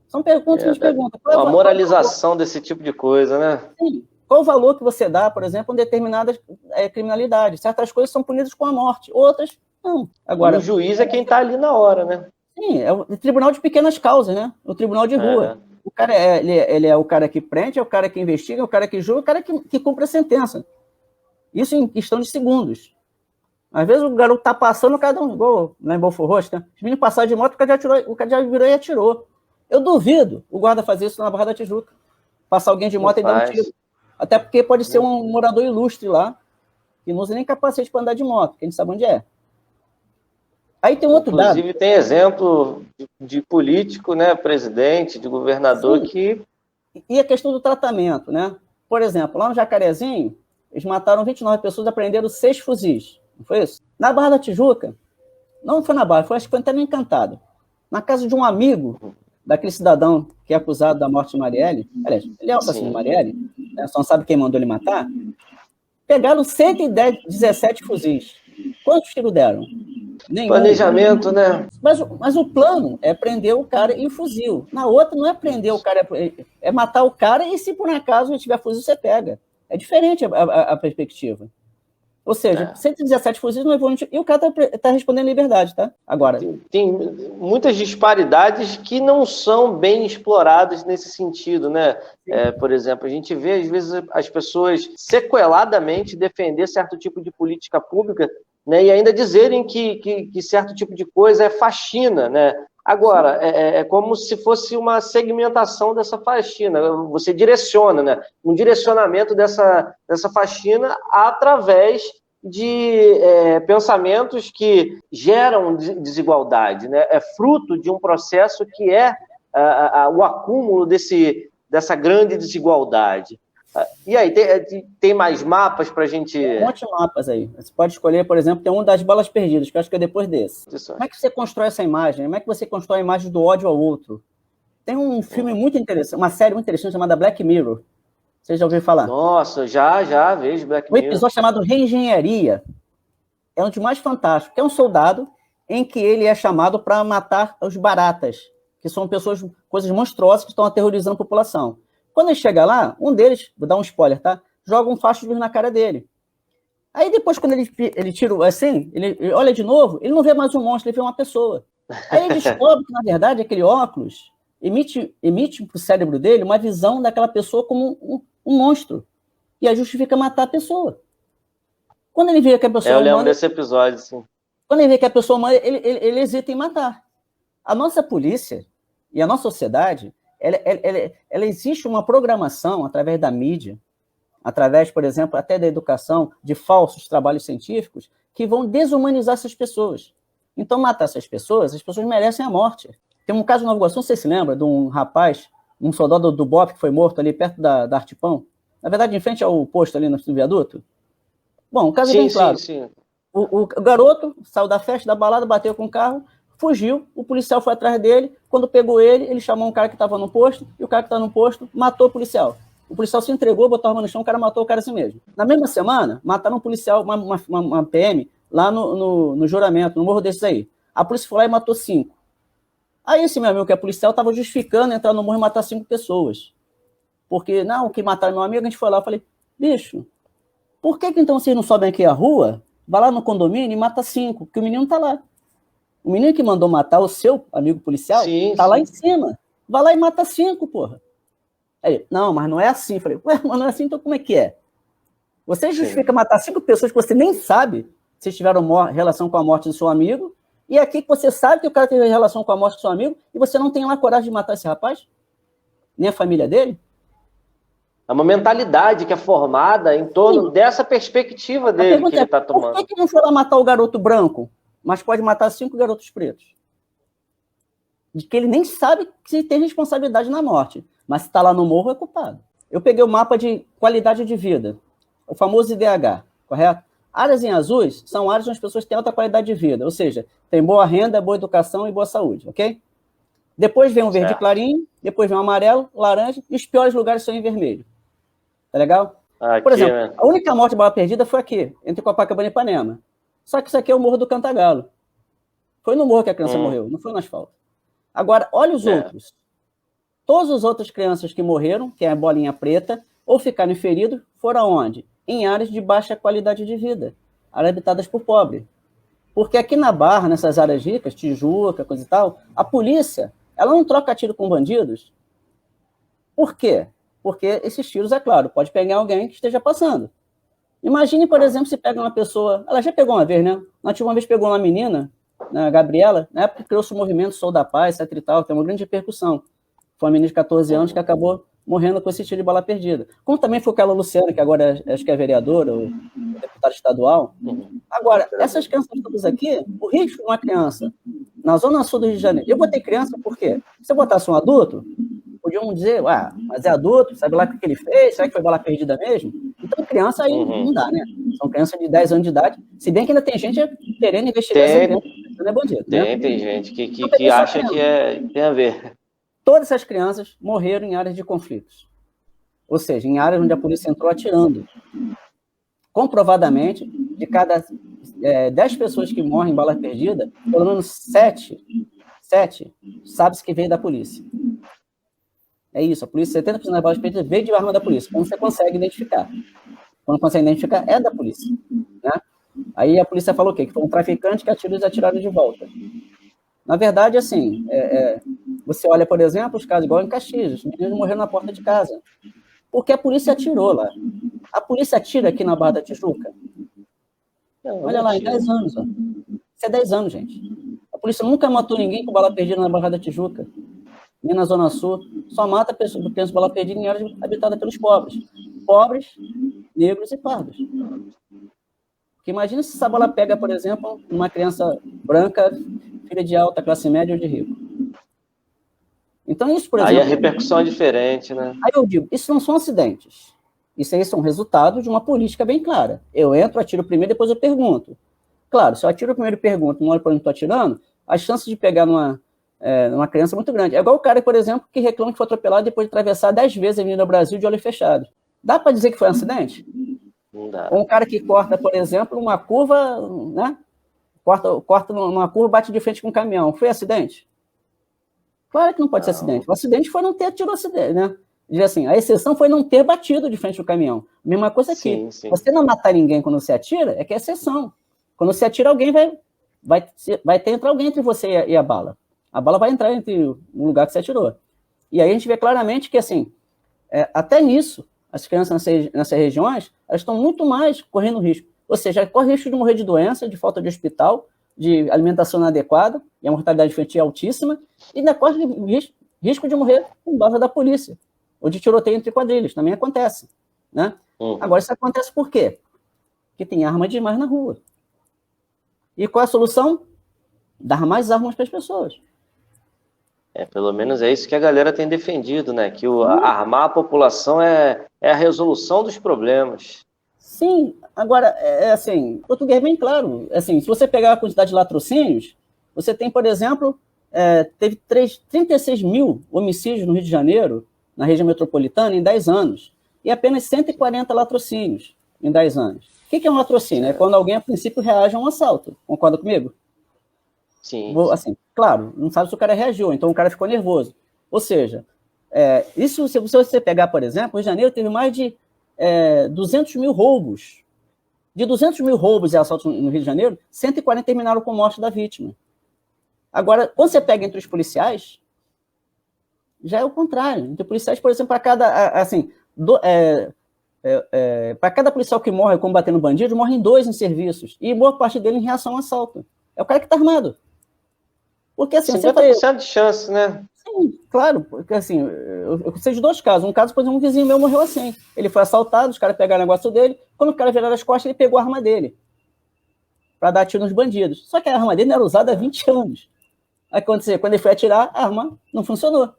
São perguntas que a gente pergunta. A moralização desse tipo de coisa, né? Sim. Qual o valor que você dá, por exemplo, em determinadas criminalidades? Certas coisas são punidas com a morte, outras não. Agora, o juiz é quem está ali na hora, né? Sim, é o tribunal de pequenas causas, né? O tribunal de rua. O cara ele é o cara que prende, é o cara que investiga, é o cara que julga, é o cara que cumpre a sentença. Isso em questão de segundos. Às vezes o garoto tá passando, o cara dá um gol, lá em Belford Roxo, né? Os meninos passaram de moto, o cara já virou e atirou. Eu duvido o guarda fazer isso na Barra da Tijuca. Passar alguém de moto e dar um tiro. Até porque pode ser um morador ilustre lá, que não usa nem capacete para andar de moto, que a gente sabe onde é. Aí tem um outro dado. Inclusive tem exemplo de político, né, presidente, de governador. Sim. Que... E a questão do tratamento, né? Por exemplo, lá no Jacarezinho, eles mataram 29 pessoas e apreenderam 6 fuzis. Não foi isso? Na Barra da Tijuca, não foi na Barra, acho que foi até no Encantado. Na casa de um amigo daquele cidadão que é acusado da morte de Marielle, aliás, ele é o assassino de Marielle, né, só não sabe quem mandou ele matar, pegaram 117 fuzis. Quantos tiros deram? Nenhum. Planejamento, né? Mas o plano é prender o cara e o fuzil. Na outra não é prender o cara, é matar o cara e se por um acaso não tiver fuzil, você pega. É diferente a perspectiva. Ou seja, 117 fuzis não levou e o cara tá respondendo em liberdade, tá? Agora. Tem muitas disparidades que não são bem exploradas nesse sentido, né? Por exemplo, a gente vê, às vezes, as pessoas sequeladamente defender certo tipo de política pública, né? E ainda dizerem que certo tipo de coisa é faxina, né? Agora, é como se fosse uma segmentação dessa faxina, você direciona, né? Um direcionamento dessa faxina através de pensamentos que geram desigualdade, né? É fruto de um processo que o acúmulo dessa grande desigualdade. E aí, tem mais mapas para a gente... Tem um monte de mapas aí. Você pode escolher, por exemplo, tem um das balas perdidas, que eu acho que é depois desse. Como é que você constrói essa imagem? Como é que você constrói a imagem do ódio ao outro? Tem um filme muito interessante, uma série muito interessante chamada Black Mirror. Você já ouviu falar? Nossa, já vejo Black Mirror. Um episódio chamado Reengenharia. É um dos mais fantásticos. É um soldado em que ele é chamado para matar os baratas, que são coisas monstruosas que estão aterrorizando a população. Quando ele chega lá, um deles, vou dar um spoiler, tá? Joga um facho de luz na cara dele. Aí depois, quando ele tira assim, ele olha de novo, ele não vê mais um monstro, ele vê uma pessoa. Aí ele descobre que, na verdade, aquele óculos emite para o cérebro dele uma visão daquela pessoa como um monstro. E aí justifica matar a pessoa. Quando ele vê que a pessoa eu lembro desse episódio, sim. Quando ele vê que a pessoa humana, ele hesita em matar. A nossa polícia e a nossa sociedade... Ela existe uma programação através da mídia, através, por exemplo, até da educação, de falsos trabalhos científicos, que vão desumanizar essas pessoas. Então, matar essas pessoas merecem a morte. Tem um caso no Nova Iguaçu, não sei se lembra, de um rapaz, um soldado do BOP que foi morto ali perto da Artipão, na verdade, em frente ao posto ali no viaduto. Bom, o caso é bem claro. Sim. O garoto saiu da festa, da balada, bateu com o carro, fugiu, o policial foi atrás dele, quando pegou ele chamou um cara que estava no posto, e o cara que estava no posto matou o policial. O policial se entregou, botou a arma no chão, o cara matou o cara assim mesmo. Na mesma semana, mataram um policial, uma PM, lá no Juramento, no morro desses aí. A polícia foi lá e matou 5. Aí esse meu amigo que é policial estava justificando entrar no morro e matar 5 pessoas. Porque, não, que mataram meu amigo, a gente foi lá, eu falei, bicho, por que então vocês não sobem aqui a rua, vai lá no condomínio e mata 5? Porque o menino tá lá. O menino que mandou matar o seu amigo policial tá lá em cima. Vai lá e mata 5, porra. Aí, não, mas não é assim. Eu falei, ué, mas não é assim, então como é que é? Você justifica matar 5 pessoas que você nem sabe se tiveram relação com a morte do seu amigo, e aqui que você sabe que o cara teve relação com a morte do seu amigo, e você não tem lá coragem de matar esse rapaz? Nem a família dele? É uma mentalidade que é formada em torno dessa perspectiva dele que ele está tomando. Por que não foi lá matar o garoto branco, mas pode matar 5 garotos pretos? De que ele nem sabe se tem responsabilidade na morte, mas se está lá no morro é culpado. Eu peguei o mapa de qualidade de vida, o famoso IDH, correto? Áreas em azuis são áreas onde as pessoas têm alta qualidade de vida, ou seja, tem boa renda, boa educação e boa saúde, ok? Depois vem o verde clarinho, depois vem o amarelo, laranja, e os piores lugares são em vermelho. Tá legal? Aqui, por exemplo, a única morte de bala perdida foi aqui, entre Copacabana e Ipanema. Só que isso aqui é o Morro do Cantagalo. Foi no morro que a criança morreu, não foi no asfalto. Agora, olha os outros. Todas as outras crianças que morreram, que é a bolinha preta, ou ficaram feridos, foram aonde? Em áreas de baixa qualidade de vida, áreas habitadas por pobre. Porque aqui na Barra, nessas áreas ricas, Tijuca, coisa e tal, a polícia, ela não troca tiro com bandidos. Por quê? Porque esses tiros, é claro, pode pegar alguém que esteja passando. Imagine, por exemplo, se pega uma pessoa... Ela já pegou uma vez, né? A última vez pegou uma menina, a Gabriela, na época criou-se o movimento Sou da Paz, etc e tal, tem uma grande repercussão. Foi uma menina de 14 anos que acabou morrendo com esse tiro de bala perdida. Como também foi aquela Luciana, que agora acho que é vereadora, ou deputada estadual. Agora, essas crianças todas aqui, o risco de uma criança na zona sul do Rio de Janeiro... Eu botei criança por quê? Se eu botasse um adulto, podiam dizer, mas é adulto, sabe lá o que ele fez? Será que foi bala perdida mesmo? Então, criança aí não dá, né? São crianças de 10 anos de idade, se bem que ainda tem gente querendo investigar essa criança, não é bandido. Tem gente que acha que tem a ver. Todas essas crianças morreram em áreas de conflitos. Ou seja, em áreas onde a polícia entrou atirando. Comprovadamente, de cada 10 pessoas que morrem em bala perdida, pelo menos 7 sabe-se que veio da polícia. É isso, a polícia, 70% das balas perdidas veio de arma da polícia, quando você consegue identificar. Quando consegue identificar, é da polícia. Né? Aí a polícia falou o quê? Que foi um traficante que atirou e eles atiraram de volta. Na verdade, assim, você olha, por exemplo, os casos igual em Caxias, os meninos morreram na porta de casa. Porque a polícia atirou lá. A polícia atira aqui na Barra da Tijuca. Olha lá, em 10 anos. Ó. Isso é 10 anos, gente. A polícia nunca matou ninguém com bala perdida na Barra da Tijuca. Nem na Zona Sul. Só mata pessoas que bala perdida em áreas habitadas pelos pobres. Pobres, negros e pardos. Porque imagina se essa bala pega, por exemplo, uma criança branca, filha de alta classe média ou de rico. Então isso, por exemplo... Aí a repercussão é diferente, né? Aí eu digo, isso não são acidentes. Isso aí são resultados de uma política bem clara. Eu entro, atiro primeiro, depois eu pergunto. Claro, se eu atiro primeiro e pergunto, não olho para onde estou atirando, as chances de pegar numa criança é muito grande. É igual o cara, por exemplo, que reclama que foi atropelado depois de atravessar 10 vezes a Avenida Brasil de olho fechado. Dá para dizer que foi um acidente? Não dá. Ou um cara que corta, por exemplo, uma curva, né? Corta numa curva, bate de frente com um caminhão. Foi acidente? Claro que não pode ser acidente. O acidente foi não ter tido acidente, né? Diz assim, a exceção foi não ter batido de frente do caminhão. Mesma coisa aqui. Sim. Você não matar ninguém quando você atira, é que é exceção. Quando você atira, alguém vai ter entrar alguém entre você e a bala. A bala vai entrar entre o lugar que você atirou. E aí a gente vê claramente que, assim, até nisso, as crianças nessas regiões, elas estão muito mais correndo risco. Ou seja, corre risco de morrer de doença, de falta de hospital, de alimentação inadequada, e a mortalidade infantil é altíssima, e ainda corre risco de morrer com bala da polícia, ou de tiroteio entre quadrilhas, também acontece. Né? Agora, isso acontece por quê? Porque tem arma demais na rua. E qual é a solução? Dar mais armas para as pessoas. Pelo menos é isso que a galera tem defendido, né? Que armar a população é a resolução dos problemas. Sim, agora, assim, português bem claro. Assim, se você pegar a quantidade de latrocínios, você tem, por exemplo, teve 36 mil homicídios no Rio de Janeiro, na região metropolitana, em 10 anos. e apenas 140 latrocínios em 10 anos. O que é um latrocínio? É quando alguém, a princípio, reage a um assalto. Concorda comigo? Sim. Assim, claro, não sabe se o cara reagiu, então o cara ficou nervoso. Ou seja, isso, se você pegar, por exemplo, o Rio de Janeiro teve mais de 200 mil roubos. De 200 mil roubos e assaltos no Rio de Janeiro, 140 terminaram com morte da vítima. Agora, quando você pega entre os policiais, já é o contrário. Entre policiais, por exemplo, para cada, assim, para cada policial que morre combatendo bandido, morrem 2 em serviços. E boa parte dele em reação ao assalto. É o cara que está armado. Porque, assim, 50% de chance, né? Sim, claro. Porque, assim, eu sei de 2 casos. Um caso, por exemplo, um vizinho meu morreu assim. Ele foi assaltado, os caras pegaram o negócio dele. Quando o cara viraram as costas, ele pegou a arma dele para dar tiro nos bandidos. Só que a arma dele não era usada há 20 anos. Aí, quando ele foi atirar, a arma não funcionou.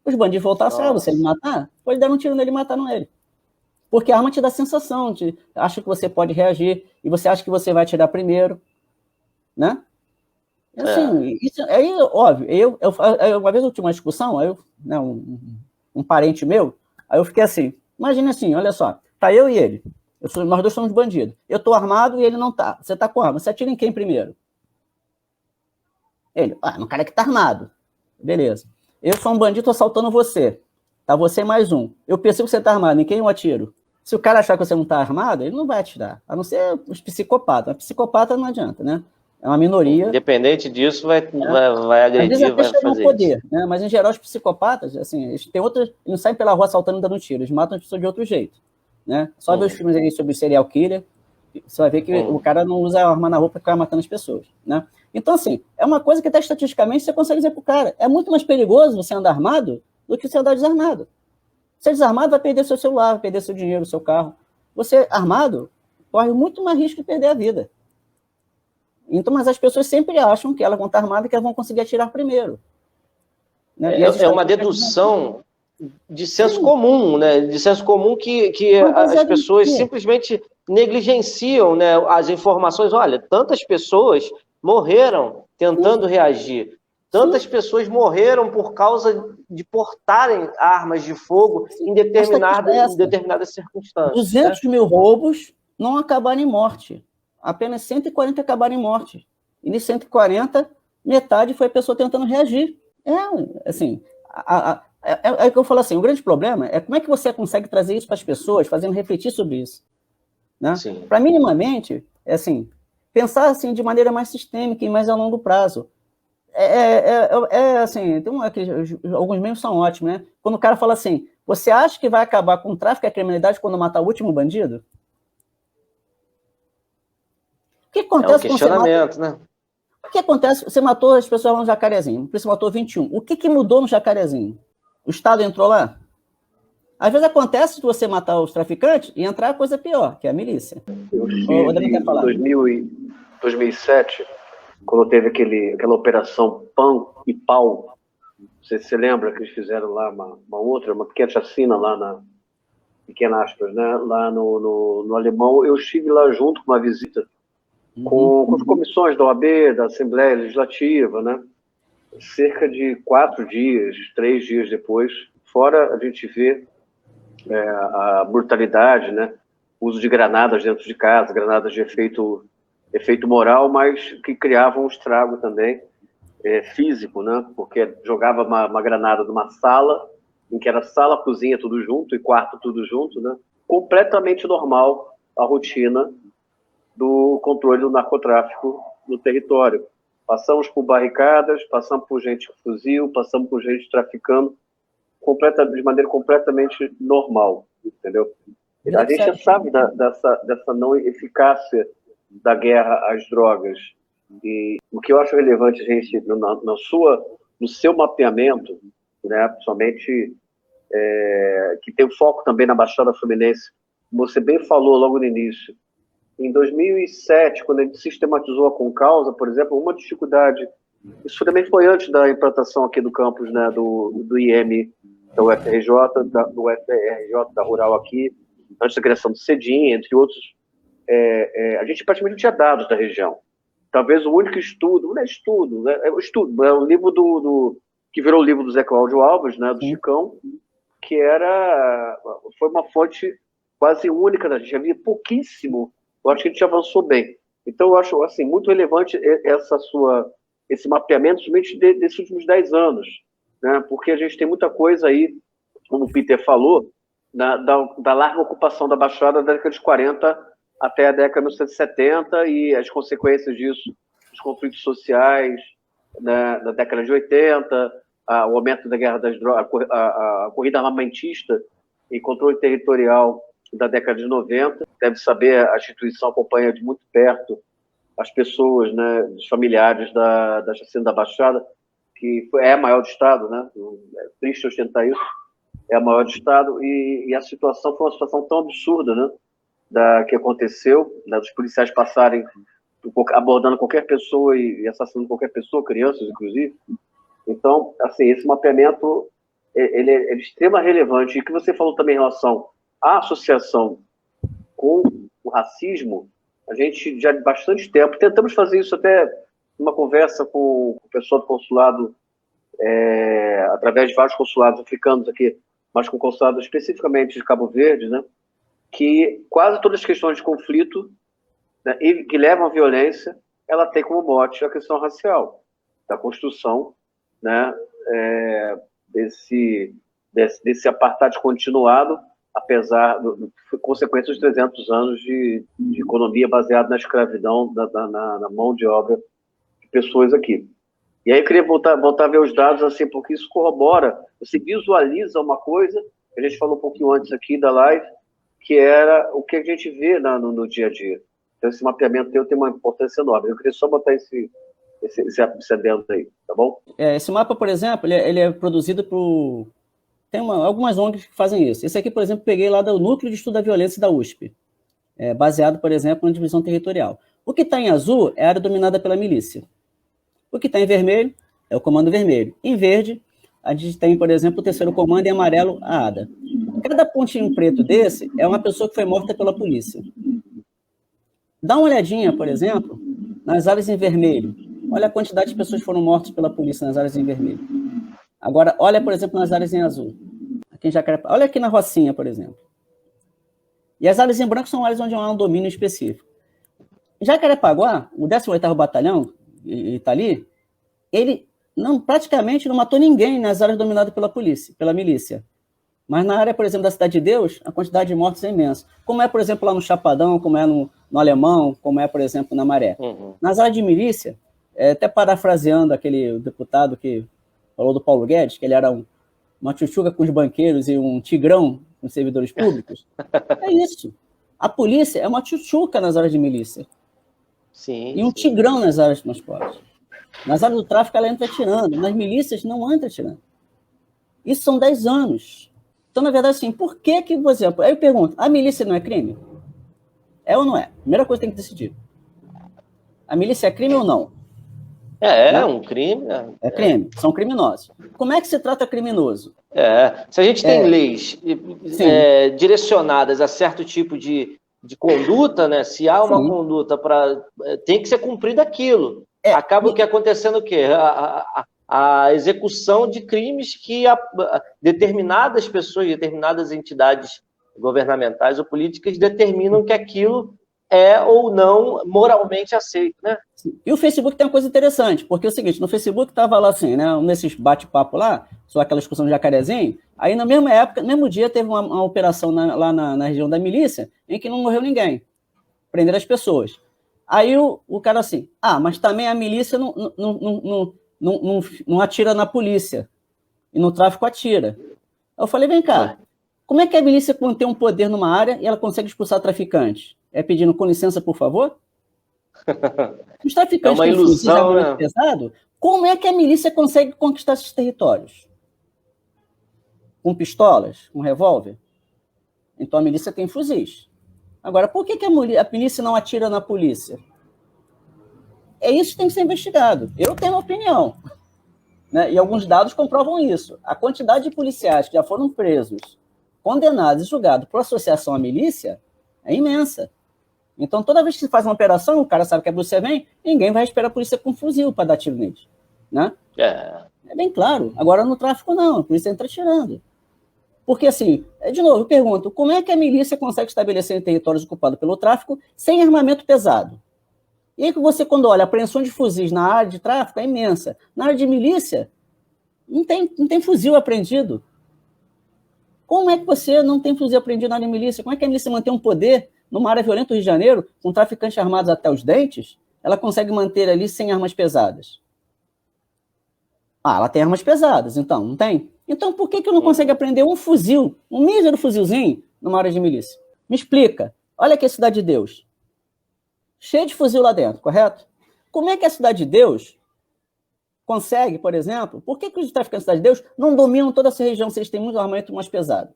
Os bandidos voltaram, você me matar? Pode dar um tiro nele e mataram ele. Porque a arma te dá sensação, acha que você pode reagir, e você acha que você vai atirar primeiro, né? Assim, isso, aí, óbvio, uma vez eu tinha uma discussão, aí né, um parente meu, aí eu fiquei assim, imagina assim, olha só, tá eu e ele, nós 2 somos bandidos, eu tô armado e ele não tá, você tá com arma, você atira em quem primeiro? Ele, no cara que tá armado, beleza. Eu sou um bandido, tô assaltando você, tá você mais um, eu percebo que você tá armado, em quem eu atiro? Se o cara achar que você não tá armado, ele não vai atirar, a não ser os psicopatas, mas psicopata não adianta, né? É uma minoria. Independente disso, vai agredir, vai fazer poder, isso. Né? Mas, em geral, os psicopatas, assim, eles não saem pela rua assaltando e dando tiro, eles matam as pessoas de outro jeito. Né? Só ver os filmes aí sobre serial killer, você vai ver que o cara não usa arma na roupa para ficar matando as pessoas. Né? Então, assim, é uma coisa que até estatisticamente você consegue dizer pro cara. É muito mais perigoso você andar armado do que você andar desarmado. Você desarmado vai perder seu celular, vai perder seu dinheiro, seu carro. Você armado corre muito mais risco de perder a vida. Então, mas as pessoas sempre acham que elas vão estar armadas e que elas vão conseguir atirar primeiro. Né? É uma dedução de senso comum, né? De senso comum que as pessoas simplesmente negligenciam, né, as informações. Olha, tantas pessoas morreram tentando reagir. Tantas pessoas morreram por causa de portarem armas de fogo em determinadas circunstâncias. 200 mil roubos não acabaram em morte. Apenas 140 acabaram em morte. E de 140, metade foi a pessoa tentando reagir. Assim, é o que eu falo assim, o grande problema é como é que você consegue trazer isso para as pessoas, fazendo refletir sobre isso. Né? Para minimamente, assim, pensar assim, de maneira mais sistêmica e mais a longo prazo. Assim, alguns memes são ótimos, né? Quando o cara fala assim, você acha que vai acabar com o tráfico e a criminalidade quando matar o último bandido? O que acontece um questionamento, né? O que acontece? Você matou as pessoas lá no Jacarezinho, você matou 21. O que mudou no Jacarezinho? O Estado entrou lá? Às vezes acontece de você matar os traficantes e entrar a coisa pior, que é a milícia. Eu estive em 2007, quando teve aquela operação Pão e Pau. Você se lembra que eles fizeram lá uma pequena chacina lá pequena aspas, né? Lá no Alemão. Eu estive lá junto com uma visita com as comissões da OAB, da Assembleia Legislativa, né? Cerca de 4 dias, 3 dias depois, fora a gente vê a brutalidade, né? O uso de granadas dentro de casa, granadas de efeito moral, mas que criavam um estrago também físico, né? Porque jogava uma granada numa sala, em que era sala, cozinha, tudo junto, e quarto, tudo junto, né? Completamente normal a rotina do controle do narcotráfico no território. Passamos por barricadas, passamos por gente com fuzil, passamos por gente traficando de maneira completamente normal, entendeu? A gente já sabe dessa não eficácia da guerra às drogas. E o que eu acho relevante, gente, no seu mapeamento, né, principalmente que tem o foco também na Baixada Fluminense, como você bem falou logo no início, em 2007, quando a gente sistematizou a Concausa, por exemplo, uma dificuldade, isso também foi antes da implantação aqui do campus, né, do IM, da UFRJ, do UFRJ, da Rural aqui, antes da criação do CEDIM, entre outros, a gente praticamente não tinha dados da região. Talvez o único estudo, não é estudo, é o livro que virou o livro do Zé Cláudio Alves, né, do Chicão, que foi uma fonte quase única da gente. Havia pouquíssimo. Eu acho que a gente avançou bem. Então, eu acho assim, muito relevante esse mapeamento, somente desses últimos 10 anos, né? Porque a gente tem muita coisa aí, como o Peter falou, da larga ocupação da Baixada da década de 40 até a década de 1970 e as consequências disso, os conflitos sociais, né, da década de 80, o aumento da guerra das drogas, a corrida armamentista e controle territorial da década de 90. Deve saber, a instituição acompanha de muito perto as pessoas, né, os familiares da chacina da Baixada, que é a maior do Estado, né? É triste ostentar isso, é a maior do Estado, e a situação foi uma situação tão absurda, né, que aconteceu, né, dos policiais passarem abordando qualquer pessoa e assassinando qualquer pessoa, crianças, inclusive. Então, assim, esse mapeamento ele é de extrema relevância. E o que você falou também em relação à associação com o racismo, a gente já há bastante tempo, tentamos fazer isso até numa conversa com o pessoal do consulado, através de vários consulados africanos aqui, mas com o consulado especificamente de Cabo Verde, né, que quase todas as questões de conflito, né, e que levam à violência, ela tem como mote a questão racial, da construção, né, desse apartheid continuado, apesar de consequências dos 300 anos de economia baseada na escravidão, na mão de obra de pessoas aqui. E aí eu queria voltar a ver os dados, assim, porque isso corrobora, você visualiza uma coisa, que a gente falou um pouquinho antes aqui da live, que era o que a gente vê no dia a dia. Então, esse mapeamento tem uma importância enorme. Eu queria só botar esse adendo aí, tá bom? Esse mapa, por exemplo, ele é produzido por... Tem algumas ONGs que fazem isso. Esse aqui, por exemplo, peguei lá do Núcleo de Estudo da Violência da USP, baseado, por exemplo, na divisão territorial. O que está em azul é a área dominada pela milícia. O que está em vermelho é o Comando Vermelho. Em verde, a gente tem, por exemplo, o Terceiro Comando e em amarelo a ADA. Cada pontinho preto desse é uma pessoa que foi morta pela polícia. Dá uma olhadinha, por exemplo, nas áreas em vermelho. Olha a quantidade de pessoas que foram mortas pela polícia nas áreas em vermelho. Agora, olha, por exemplo, nas áreas em azul. Aqui em Jacarepaguá. Olha aqui na Rocinha, por exemplo. E as áreas em branco são áreas onde há um domínio específico. Em Jacarepaguá, o 18º Batalhão, está ali, ele praticamente não matou ninguém nas áreas dominadas pela milícia. Mas na área, por exemplo, da Cidade de Deus, a quantidade de mortos é imensa. Como é, por exemplo, lá no Chapadão, como é no Alemão, como é, por exemplo, na Maré. Uhum. Nas áreas de milícia, até parafraseando aquele deputado que falou do Paulo Guedes, que ele era uma tchutchuca com os banqueiros e um tigrão com os servidores públicos. É isso. A polícia é uma tchutchuca nas áreas de milícia. Sim, e um tigrão nas áreas mais pobres. Nas áreas do tráfico, ela entra atirando. Nas milícias, não entra atirando. Isso são 10 anos. Então, na verdade, assim, por que, por exemplo, aí eu pergunto, a milícia não é crime? É ou não é? Primeira coisa que tem que decidir. A milícia é crime ou não? Um crime. É crime, são criminosos. Como é que se trata criminoso? Se a gente tem leis direcionadas a certo tipo de conduta, né? Se há uma conduta tem que ser cumprido aquilo. Acaba que acontecendo o quê? A execução de crimes que determinadas pessoas, determinadas entidades governamentais ou políticas determinam que aquilo é ou não moralmente aceito, né? E o Facebook tem uma coisa interessante, porque é o seguinte, no Facebook estava lá assim, né, nesses bate-papo lá, só aquela discussão de Jacarezinho, aí na mesma época, no mesmo dia, teve uma operação lá na região da milícia, em que não morreu ninguém, prenderam as pessoas. Aí o cara assim, mas também a milícia não atira na polícia, e no tráfico atira. Eu falei, vem cá, como é que a milícia tem um poder numa área e ela consegue expulsar traficantes? É pedindo com licença, por favor? Os traficantes uma ilusão, né? Pesado, como é que a milícia consegue conquistar esses territórios? Com pistolas? Com revólver? Então a milícia tem fuzis. Agora, por que a milícia não atira na polícia? É isso que tem que ser investigado. Eu tenho uma opinião. Né? E alguns dados comprovam isso. A quantidade de policiais que já foram presos, condenados e julgados por associação à milícia é imensa. Então, toda vez que se faz uma operação, o cara sabe que a polícia vem, ninguém vai esperar a polícia com um fuzil para dar tiro neles. Né? É bem claro. Agora, no tráfico, não. A polícia entra atirando. Porque, assim, de novo, eu pergunto, como é que a milícia consegue estabelecer territórios ocupados pelo tráfico sem armamento pesado? E aí que você, quando olha, a apreensão de fuzis na área de tráfico é imensa. Na área de milícia, não tem fuzil apreendido. Como é que você não tem fuzil apreendido na área de milícia? Como é que a milícia mantém um poder numa área violenta do Rio de Janeiro, com traficantes armados até os dentes? Ela consegue manter ali sem armas pesadas? Ah, ela tem armas pesadas, então, não tem? Então, por que não consegue apreender um fuzil, um mísero fuzilzinho, numa área de milícia? Me explica. Olha aqui a Cidade de Deus. Cheio de fuzil lá dentro, correto? Como é que a Cidade de Deus consegue, por exemplo, por que os traficantes da Cidade de Deus não dominam toda essa região se eles têm muito armamento mais pesado?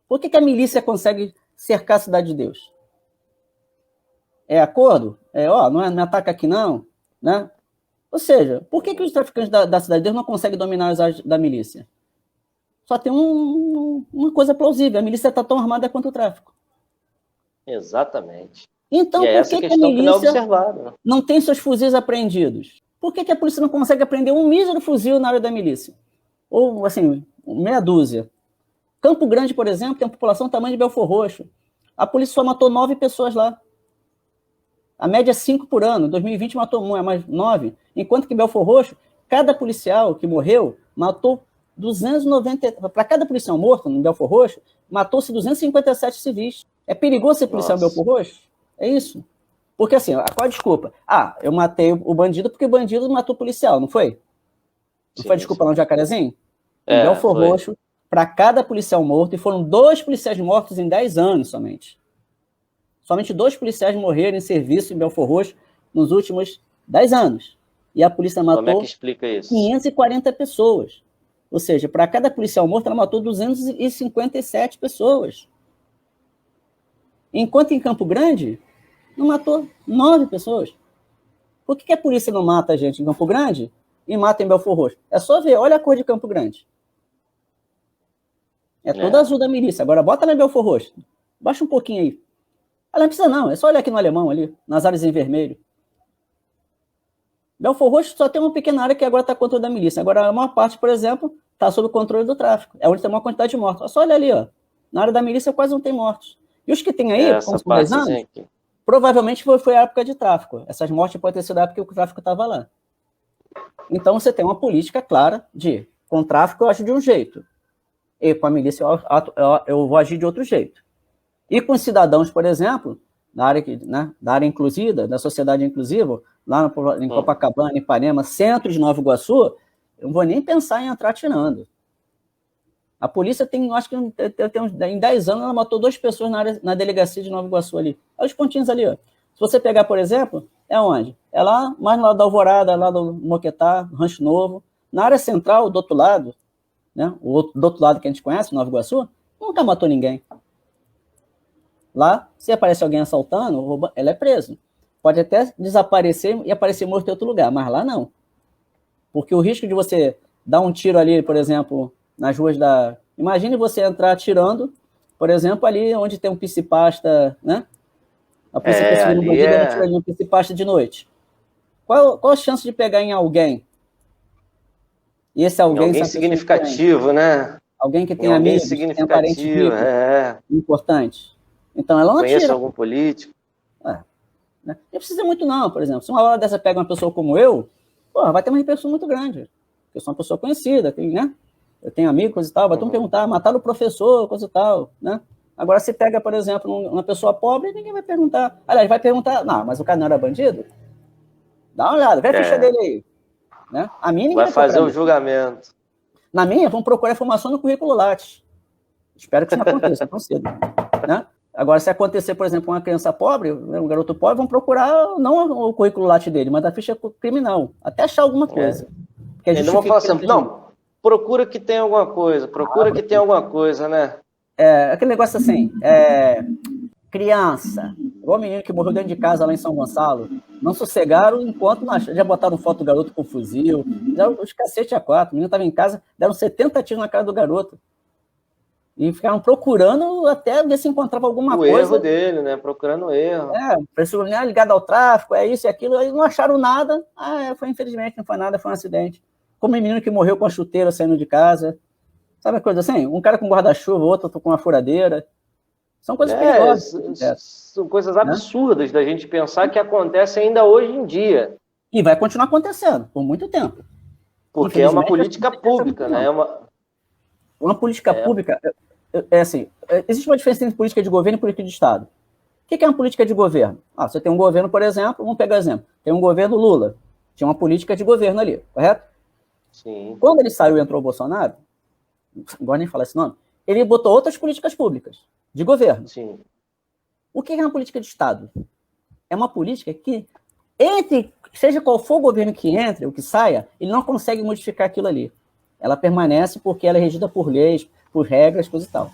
Por que a milícia consegue cercar a Cidade de Deus? É acordo? Não me ataca aqui não, né? Ou seja, por que os traficantes da Cidade de Deus não conseguem dominar as áreas da milícia? Só tem uma coisa plausível, a milícia está tão armada quanto o tráfico. Exatamente. Então, por que a milícia não tem seus fuzis apreendidos? Por que a polícia não consegue apreender um mísero fuzil na área da milícia? Ou, assim, meia dúzia. Campo Grande, por exemplo, tem uma população do tamanho de Belfor Roxo. A polícia só matou 9 pessoas lá. A média é 5 por ano. Em 2020 matou mais 9. Enquanto que em Belfor Roxo, cada policial que morreu matou 290... Para cada policial morto em Belfor Roxo, matou-se 257 civis. É perigoso ser policial em Belfor Roxo? É isso. Porque assim, qual a desculpa? Eu matei o bandido porque o bandido matou o policial, não foi? Não foi desculpa lá no Jacarezinho? Em Belfor Roxo, para cada policial morto, e foram 2 policiais mortos em 10 anos somente. Somente 2 policiais morreram em serviço em Belfor Roxo nos últimos 10 anos. E a polícia matou 540 pessoas. Ou seja, para cada policial morto, ela matou 257 pessoas. Enquanto em Campo Grande, não matou 9 pessoas. Por que a polícia não mata a gente em Campo Grande e mata em Belfor Roxo? É só ver, olha a cor de Campo Grande. É toda azul da milícia. Agora bota lá em Belfor Roxo. Baixa um pouquinho aí. Não precisa não, é só olhar aqui no alemão ali, nas áreas em vermelho. Belfor Roxo só tem uma pequena área que agora está controle da milícia. Agora a maior parte, por exemplo, está sob o controle do tráfico. É onde tem uma quantidade de mortos. É só olha ali, ó. Na área da milícia quase não tem mortos. E os que tem aí, como são 10 anos, provavelmente foi a época de tráfico. Essas mortes podem ter sido a época que o tráfico estava lá. Então você tem uma política clara de, com o tráfico eu acho de um jeito. E com a milícia eu vou agir de outro jeito. E com os cidadãos, por exemplo, da área inclusiva, da sociedade inclusiva, lá em Copacabana, Ipanema, centro de Nova Iguaçu, eu não vou nem pensar em entrar atirando. A polícia acho que em 10 anos, ela matou 2 pessoas na delegacia de Nova Iguaçu ali. Olha os pontinhos ali, ó. Se você pegar, por exemplo, é onde? É lá, mais no lado da Alvorada, lá do Moquetá, Rancho Novo. Na área central, do outro lado, né? Do outro lado que a gente conhece, Nova Iguaçu, nunca matou ninguém. Lá, se aparece alguém assaltando, roubando, ela é preso. Pode até desaparecer e aparecer morto em outro lugar, mas lá não. Porque o risco de você dar um tiro ali, por exemplo, nas ruas da... Imagine você entrar atirando, por exemplo, ali onde tem um psicopasta, né? A polícia perseguindo um bandido, ela tira ali um psicopasta de noite. Qual a chance de pegar em alguém? E esse alguém significativo, né? Alguém que tem amigos, que tem parente rico, importante. Então ela não atira. Conhece algum político? Não precisa muito não, por exemplo. Se uma hora dessa pega uma pessoa como eu, vai ter uma repercussão muito grande. Porque eu sou uma pessoa conhecida, né? Eu tenho amigos, coisa e tal, vai todo mundo perguntar, mataram o professor, coisa e tal, né? Agora, se pega, por exemplo, uma pessoa pobre, ninguém vai perguntar. Aliás, vai perguntar, não, mas o cara não era bandido? Dá uma olhada, vê a ficha dele aí. Né? A minha ninguém vai fazer o julgamento. Na minha, vão procurar informação no currículo Lattes. Espero que isso não aconteça tão cedo. Né? Agora, se acontecer, por exemplo, uma criança pobre, um garoto pobre, vão procurar não o currículo Lattes dele, mas a ficha criminal, até achar alguma coisa. Eles vão falar assim, não, procura que tem alguma coisa, que tem alguma coisa, né? Aquele negócio assim, criança, igual o menino que morreu dentro de casa lá em São Gonçalo, não sossegaram enquanto já botaram foto do garoto com fuzil, deram os cacete a 4, o menino estava em casa, deram 70 tiros na cara do garoto. E ficaram procurando até ver se encontrava alguma coisa. O erro dele, né? Procurando o erro. Pessoa ligado ao tráfico, isso e aquilo, aí não acharam nada. Infelizmente, não foi nada, foi um acidente. Como o menino que morreu com a chuteira saindo de casa. Sabe a coisa assim? Um cara com guarda-chuva, outro com uma furadeira. São coisas perigosas. São coisas absurdas, né? Da gente pensar que acontece ainda hoje em dia. E vai continuar acontecendo por muito tempo. Porque é uma política pública, né? Uma política pública, assim, existe uma diferença entre política de governo e política de Estado. O que é uma política de governo? Você tem um governo, por exemplo, vamos pegar exemplo, tem um governo Lula, tinha uma política de governo ali, correto? Sim. Quando ele saiu e entrou o Bolsonaro, não gosto nem de falar esse nome, ele botou outras políticas públicas de governo. Sim. O que é uma política de Estado? É uma política que, seja qual for o governo que entre ou que saia, ele não consegue modificar aquilo ali. Ela permanece porque ela é regida por leis, por regras, coisa e tal.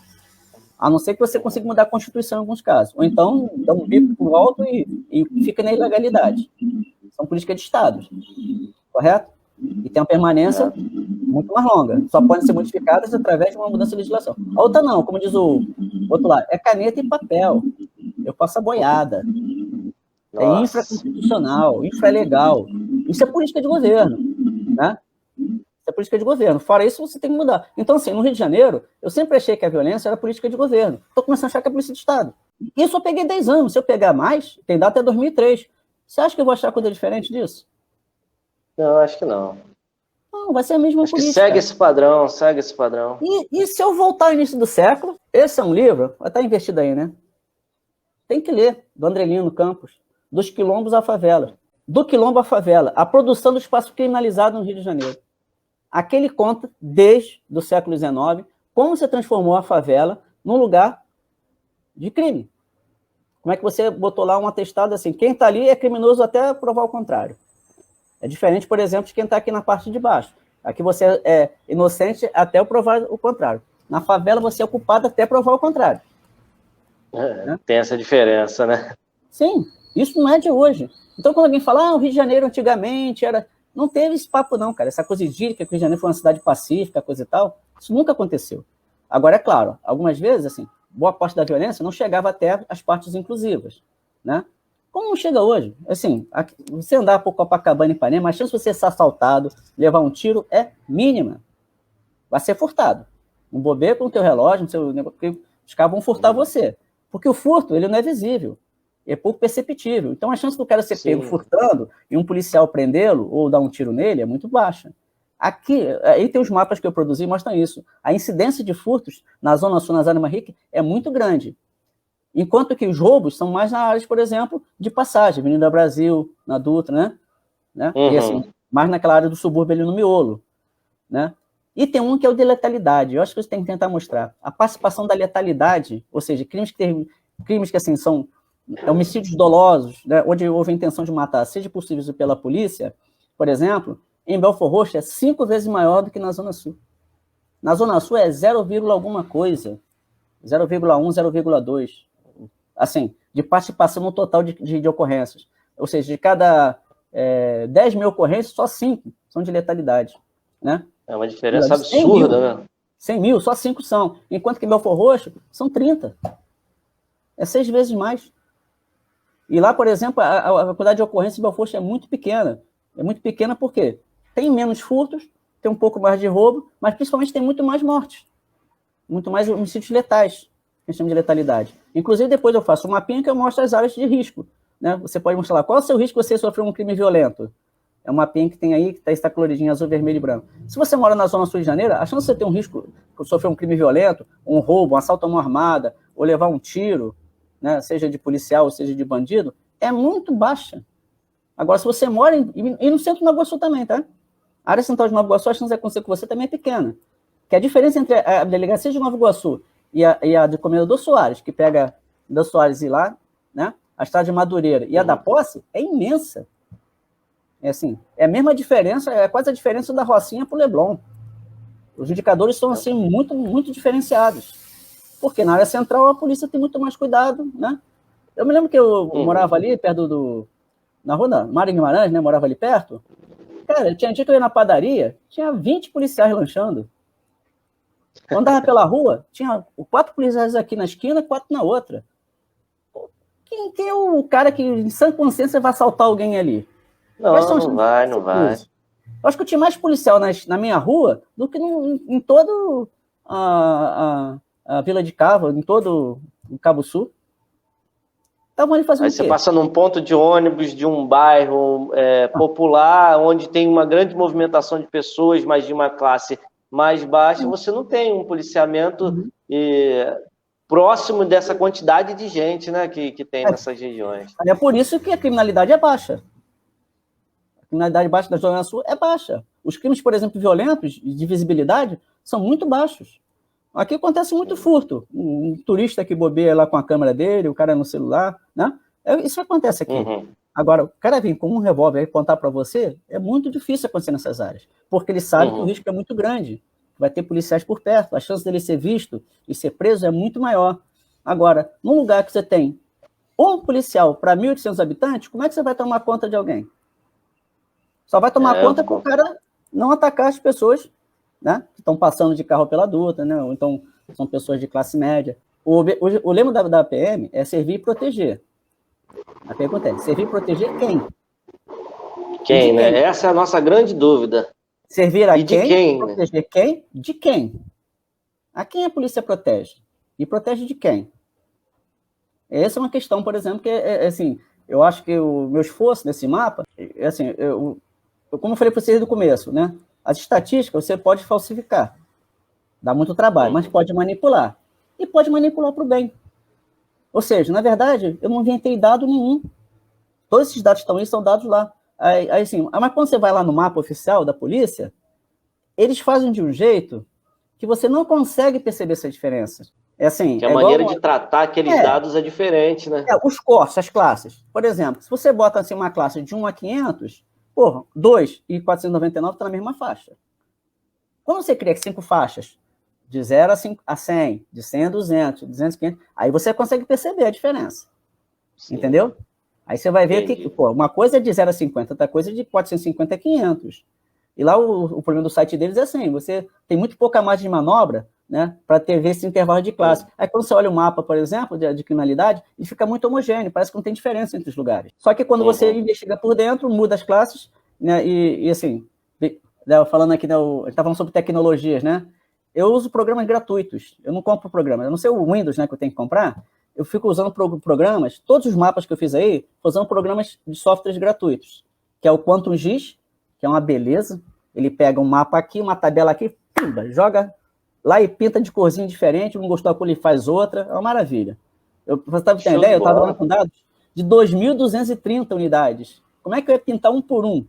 A não ser que você consiga mudar a Constituição em alguns casos. Ou então, dá um bico pro alto e fica na ilegalidade. São políticas de Estado. Correto? E tem uma permanência muito mais longa. Só podem ser modificadas através de uma mudança de legislação. A outra não, como diz o outro lado, é caneta e papel. Eu faço a boiada. É infraconstitucional, infralegal. Isso é política de governo. Né? É política de governo. Fora isso, você tem que mudar. Então, assim, no Rio de Janeiro, eu sempre achei que a violência era política de governo. Estou começando a achar que é polícia de Estado. Isso eu peguei 10 anos. Se eu pegar mais, tem data até 2003. Você acha que eu vou achar coisa diferente disso? Não, acho que não. Não, vai ser a mesma política. Segue esse padrão, segue esse padrão. E se eu voltar ao início do século, esse é um livro, vai estar investido aí, né? Tem que ler, do Andrelino Campos, Dos Quilombos à Favela. Do quilombo à favela, a produção do espaço criminalizado no Rio de Janeiro. Aqui ele conta, desde o século XIX, como se transformou a favela num lugar de crime. Como é que você botou lá um atestado assim, quem está ali é criminoso até provar o contrário. É diferente, por exemplo, de quem está aqui na parte de baixo. Aqui você é inocente até provar o contrário. Na favela você é culpado até provar o contrário. Né? Tem essa diferença, né? Sim, isso não é de hoje. Então, quando alguém fala, o Rio de Janeiro antigamente era... Não teve esse papo não, cara. Essa coisa idílica, que o Rio de Janeiro foi uma cidade pacífica, coisa e tal, isso nunca aconteceu. Agora, é claro, algumas vezes, assim, boa parte da violência não chegava até as partes inclusivas, né? Como não chega hoje? Assim, você andar por Copacabana e Ipanema, a chance de você ser assaltado, levar um tiro é mínima. Vai ser furtado. Um bobeiro com o teu relógio, no seu negócio, porque os caras vão furtar você. Porque o furto, ele não é visível. É pouco perceptível. Então, a chance do cara ser pego furtando e um policial prendê-lo ou dar um tiro nele é muito baixa. Aqui, aí tem os mapas que eu produzi mostram isso. A incidência de furtos na Zona Sul, na Zona mais rica, é muito grande. Enquanto que os roubos são mais na área, por exemplo, de passagem, Avenida Brasil, na Dutra, né? E assim, mais naquela área do subúrbio ali no miolo, né? E tem um que é o de letalidade. Eu acho que você tem que tentar mostrar. A participação da letalidade, ou seja, crimes que assim, são homicídios dolosos, né, onde houve a intenção de matar, seja possível pela polícia, por exemplo, em Belford Roxo é 5 vezes maior do que na Zona Sul. Na Zona Sul é 0, alguma coisa. 0,1, 0,2. Assim, de participação no total de ocorrências. Ou seja, de cada 10 mil ocorrências, só 5 são de letalidade. Né? É uma diferença absurda, né? 100 mil, só 5 são. Enquanto que em Belford Roxo, são 30. É 6 vezes mais. E lá, por exemplo, a quantidade de ocorrência em Belford Roxo é muito pequena. É muito pequena porque tem menos furtos, tem um pouco mais de roubo, mas principalmente tem muito mais mortes. Muito mais homicídios letais, que a gente chama de letalidade. Inclusive, depois eu faço um mapinha que eu mostro as áreas de risco. Né? Você pode mostrar lá qual é o seu risco de você sofrer um crime violento. É um mapinha que tem aí, que está coloridinho, azul, vermelho e branco. Se você mora na Zona Sul de Janeiro, a chance de você ter um risco de sofrer um crime violento, um roubo, um assalto a mão armada, ou levar um tiro, né, seja de policial ou seja de bandido, é muito baixa. Agora, se você mora e no centro de Nova Iguaçu também, tá? A área central de Nova Iguaçu, a chance de acontecer com você também é pequena. Que a diferença entre a delegacia de Nova Iguaçu e a do Comendador Soares, que pega da Soares e lá, né, a estrada de Madureira e a da Posse, é imensa. É assim, é a mesma diferença, é quase a diferença da Rocinha para o Leblon. Os indicadores são assim, muito, muito diferenciados. Porque na área central a polícia tem muito mais cuidado, né? Eu me lembro que eu morava ali perto na rua da Mário Guimarães, né? Morava ali perto. Cara, tinha dia que eu ia na padaria, tinha 20 policiais lanchando. Quando andava pela rua, tinha 4 policiais aqui na esquina e 4 na outra. Quem é o cara que, em sã consciência, vai assaltar alguém ali? Não vai. Eu acho que eu tinha mais policial na minha rua do que em todo a Vila de Cava, em todo o Cabo Sul. Estavam ali fazendo Aí o quê? você passa num ponto de ônibus de um bairro popular, onde tem uma grande movimentação de pessoas, mas de uma classe mais baixa, você não tem um policiamento próximo dessa quantidade de gente, né, que tem nessas regiões. É por isso que a criminalidade é baixa. A criminalidade baixa da Zona Sul é baixa. Os crimes, por exemplo, violentos, de visibilidade, são muito baixos. Aqui acontece muito furto. Um turista que bobeia lá com a câmera dele, o cara no celular, né? Isso acontece aqui. Agora, o cara vem com um revólver e apontar para você, é muito difícil acontecer nessas áreas, porque ele sabe que o risco é muito grande. Vai ter policiais por perto, a chance dele ser visto e ser preso é muito maior. Agora, num lugar que você tem um policial para 1.800 habitantes, como é que você vai tomar conta de alguém? Só vai tomar conta com o cara não atacar as pessoas, né, que estão passando de carro pela duta, né, ou então são pessoas de classe média. O lema da PM é servir e proteger. A pergunta é, servir e proteger quem? Quem, né? Essa é a nossa grande dúvida. Servir a e de quem? Proteger, né? Quem? De quem? A quem a polícia protege? E protege de quem? Essa é uma questão, por exemplo, que assim, eu acho que o meu esforço nesse mapa, assim, como eu falei para vocês no começo, né? As estatísticas você pode falsificar, dá muito trabalho, mas pode manipular. E pode manipular para o bem. Ou seja, na verdade, eu não inventei dado nenhum. Todos esses dados que estão aí são dados lá. Aí, assim, mas quando você vai lá no mapa oficial da polícia, eles fazem de um jeito que você não consegue perceber essa diferença. É assim, que a maneira de tratar aqueles dados é diferente, né? Os cortes, as classes. Por exemplo, se você bota assim, uma classe de 1 a 500, 2 e 499 estão na mesma faixa. Quando você cria 5 faixas, de 0 a 100, de 100 a 200, de 200 a 500, aí você consegue perceber a diferença. Sim. Entendeu? Aí você vai ver que uma coisa é de 0 a 50, outra coisa é de 450 a 500. E lá o problema do site deles é assim, você tem muito pouca margem de manobra, né, para ter esse intervalo de classe. Aí quando você olha o mapa, por exemplo, de criminalidade, ele fica muito homogêneo, parece que não tem diferença entre os lugares. Só que quando você investiga por dentro, muda as classes, né, e assim, falando aqui, estava falando sobre tecnologias, né, eu uso programas gratuitos, eu não compro programas, eu não sei o Windows, né, que eu tenho que comprar, eu fico usando programas, todos os mapas que eu fiz aí, usando programas de softwares gratuitos, que é o QuantumGIS, que é uma beleza, ele pega um mapa aqui, uma tabela aqui, joga lá e pinta de corzinha diferente, não gostou da cor, ele faz outra, é uma maravilha. Você estava tendo ideia? Eu estava dando com dados de 2.230 unidades. Como é que eu ia pintar um por um?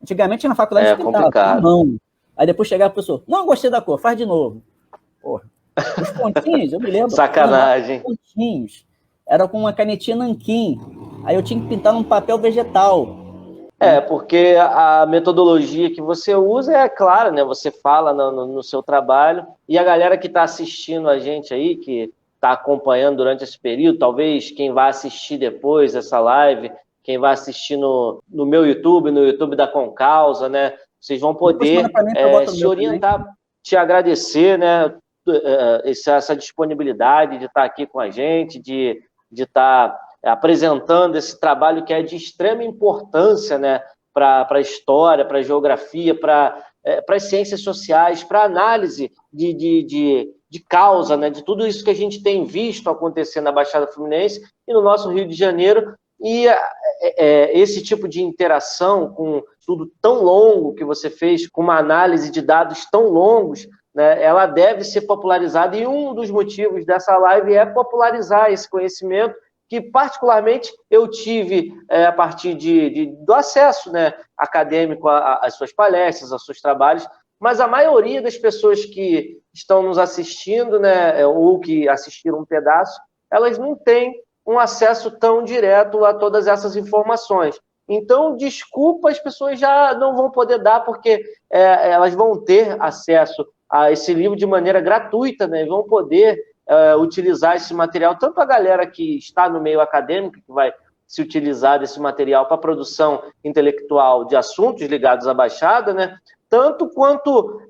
Antigamente na faculdade eu pintava, na mão. Aí depois chegava a pessoa, não gostei da cor, faz de novo. Porra. Os pontinhos, eu me lembro. Sacanagem. Os pontinhos. Era com uma canetinha nanquim. Aí eu tinha que pintar num papel vegetal. Porque a metodologia que você usa é clara, né? Você fala no seu trabalho, e a galera que está assistindo a gente aí, que está acompanhando durante esse período, talvez quem vai assistir depois essa live, quem vai assistir no meu YouTube, no YouTube da Concausa, né? Vocês vão poder se orientar, também. Te agradecer, né? Essa disponibilidade de estar aqui com a gente, de estar apresentando esse trabalho que é de extrema importância, né, para a história, para a geografia, para as ciências sociais, para a análise de causa, né, de tudo isso que a gente tem visto acontecer na Baixada Fluminense e no nosso Rio de Janeiro. E esse tipo de interação com tudo tão longo que você fez, com uma análise de dados tão longos, né, ela deve ser popularizada, e um dos motivos dessa live é popularizar esse conhecimento que, particularmente, eu tive a partir do acesso, né, acadêmico às suas palestras, aos seus trabalhos, mas a maioria das pessoas que estão nos assistindo, né, ou que assistiram um pedaço, elas não têm um acesso tão direto a todas essas informações. Então, desculpa, as pessoas já não vão poder dar, porque elas vão ter acesso a esse livro de maneira gratuita, né, e vão poder utilizar esse material, tanto a galera que está no meio acadêmico, que vai se utilizar desse material para a produção intelectual de assuntos ligados à Baixada, né? Tanto quanto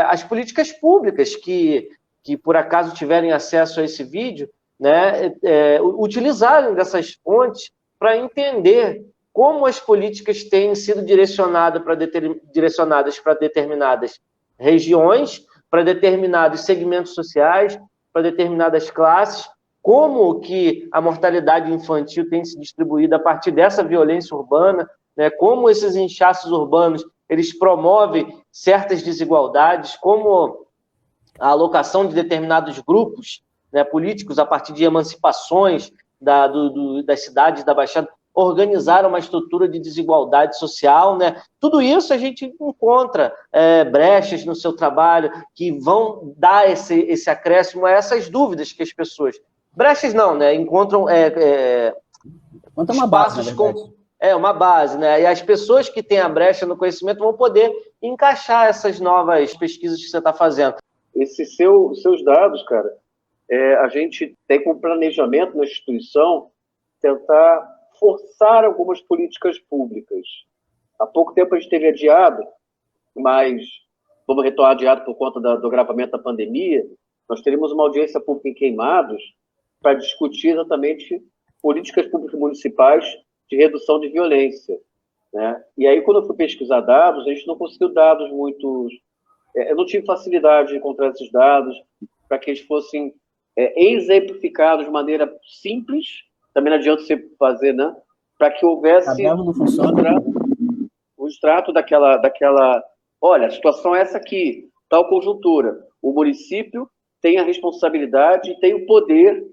as políticas públicas que por acaso tiverem acesso a esse vídeo, né? Utilizarem dessas fontes para entender como as políticas têm sido direcionadas para determinadas regiões, para determinados segmentos sociais, para determinadas classes, como que a mortalidade infantil tem se distribuído a partir dessa violência urbana, né? Como esses inchaços urbanos eles promovem certas desigualdades, como a alocação de determinados grupos, né, políticos a partir de emancipações das cidades da Baixada, organizaram uma estrutura de desigualdade social, né? Tudo isso a gente encontra brechas no seu trabalho que vão dar esse acréscimo a essas dúvidas que as pessoas... Brechas não, né? Encontram uma base, uma base, né? E as pessoas que têm a brecha no conhecimento vão poder encaixar essas novas pesquisas que você está fazendo. Esses seus dados, cara, a gente tem como planejamento na instituição tentar forçar algumas políticas públicas. Há pouco tempo a gente teve adiado, mas vamos retornar adiado por conta do agravamento da pandemia. Nós teremos uma audiência pública em Queimados para discutir exatamente políticas públicas municipais de redução de violência, né? E aí, quando eu fui pesquisar dados, a gente não conseguiu dados muito... eu não tive facilidade de encontrar esses dados para que eles fossem exemplificados de maneira simples. Também não adianta você fazer, né? Para que houvesse o extrato daquela... Olha, a situação é essa aqui, tal conjuntura. O município tem a responsabilidade e tem o poder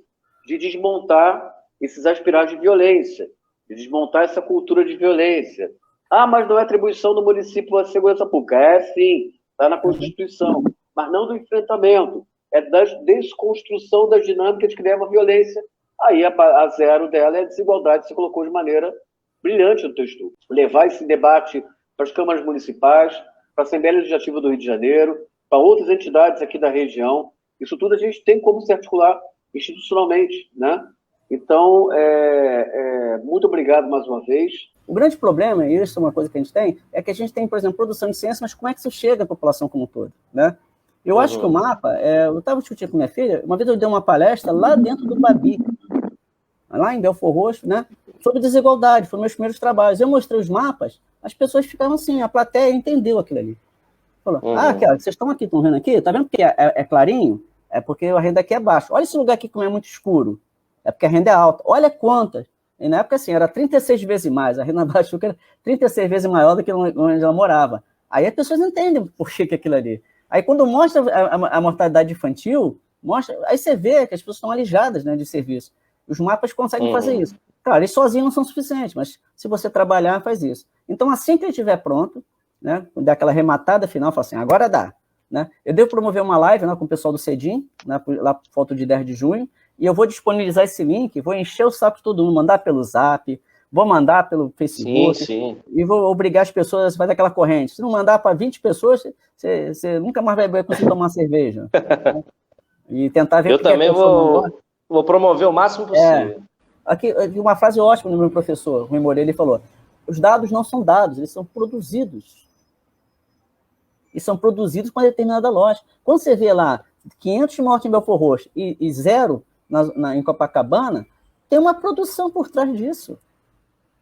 de desmontar esses aspirais de violência, de desmontar essa cultura de violência. Ah, mas não é atribuição do município a segurança pública. É sim, está na Constituição, mas não do enfrentamento. É da desconstrução das dinâmicas que levam à violência. Aí a zero dela é a desigualdade, você colocou de maneira brilhante no teu estudo. Levar esse debate para as câmaras municipais, para a Assembleia Legislativa do Rio de Janeiro, para outras entidades aqui da região. Isso tudo a gente tem como se articular institucionalmente, né? Então, muito obrigado mais uma vez. O grande problema, e isso é uma coisa que a gente tem, é que a gente tem, por exemplo, produção de ciência, mas como é que isso chega à população como um todo, né? Eu acho que o mapa, eu estava discutindo com minha filha, uma vez eu dei uma palestra lá dentro do Babi, lá em Belfor Roxo, né, sobre desigualdade, foram meus primeiros trabalhos. Eu mostrei os mapas, as pessoas ficavam assim, a plateia entendeu aquilo ali. Falou, vocês estão aqui, estão vendo aqui? Tá vendo porque é clarinho? É porque a renda aqui é baixa. Olha esse lugar aqui como é muito escuro. É porque a renda é alta. Olha quantas. E na época, assim, era 36 vezes mais. A renda baixa era 36 vezes maior do que onde ela morava. Aí as pessoas entendem por que aquilo ali. Aí quando mostra a mortalidade infantil, aí você vê que as pessoas estão alijadas, né, de serviço. Os mapas conseguem fazer isso. Claro, eles sozinhos não são suficientes, mas se você trabalhar, faz isso. Então, assim que ele estiver pronto, né, dar aquela rematada final, fala assim, agora dá. Né? Eu devo promover uma live, né, com o pessoal do CEDIM, né, lá por volta de 10 de junho, e eu vou disponibilizar esse link, vou encher o saco de todo mundo, mandar pelo Zap, vou mandar pelo Facebook, e vou obrigar as pessoas a fazer aquela corrente. Se não mandar para 20 pessoas, você nunca mais vai conseguir tomar uma cerveja. Né? E tentar ver... Eu também vou promover o máximo possível. Aqui, uma frase ótima do meu professor, Rui Moreira, ele falou, os dados não são dados, eles são produzidos. E são produzidos com uma determinada lógica. Quando você vê lá 500 mortes em Belfor Roxo e zero em Copacabana, tem uma produção por trás disso.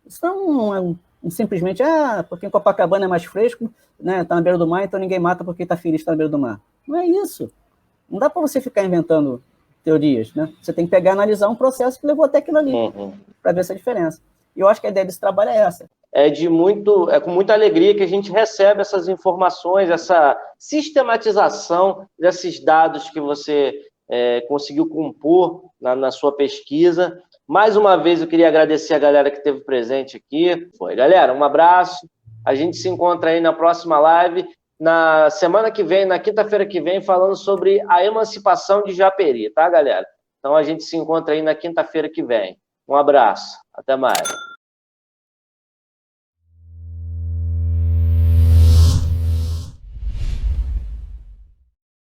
Isso não é simplesmente, porque em Copacabana é mais fresco, né, tá na beira do mar, então ninguém mata porque está feliz estar na beira do mar. Não é isso. Não dá para você ficar inventando teorias, né? Você tem que pegar e analisar um processo que levou até aquilo ali, para ver essa diferença. E eu acho que a ideia desse trabalho é essa. É com muita alegria que a gente recebe essas informações, essa sistematização desses dados que você conseguiu compor na sua pesquisa. Mais uma vez, eu queria agradecer a galera que esteve presente aqui. Galera, um abraço. A gente se encontra aí na próxima live, na semana que vem, na quinta-feira que vem, falando sobre a emancipação de Japeri, tá, galera? Então, a gente se encontra aí na quinta-feira que vem. Um abraço. Até mais.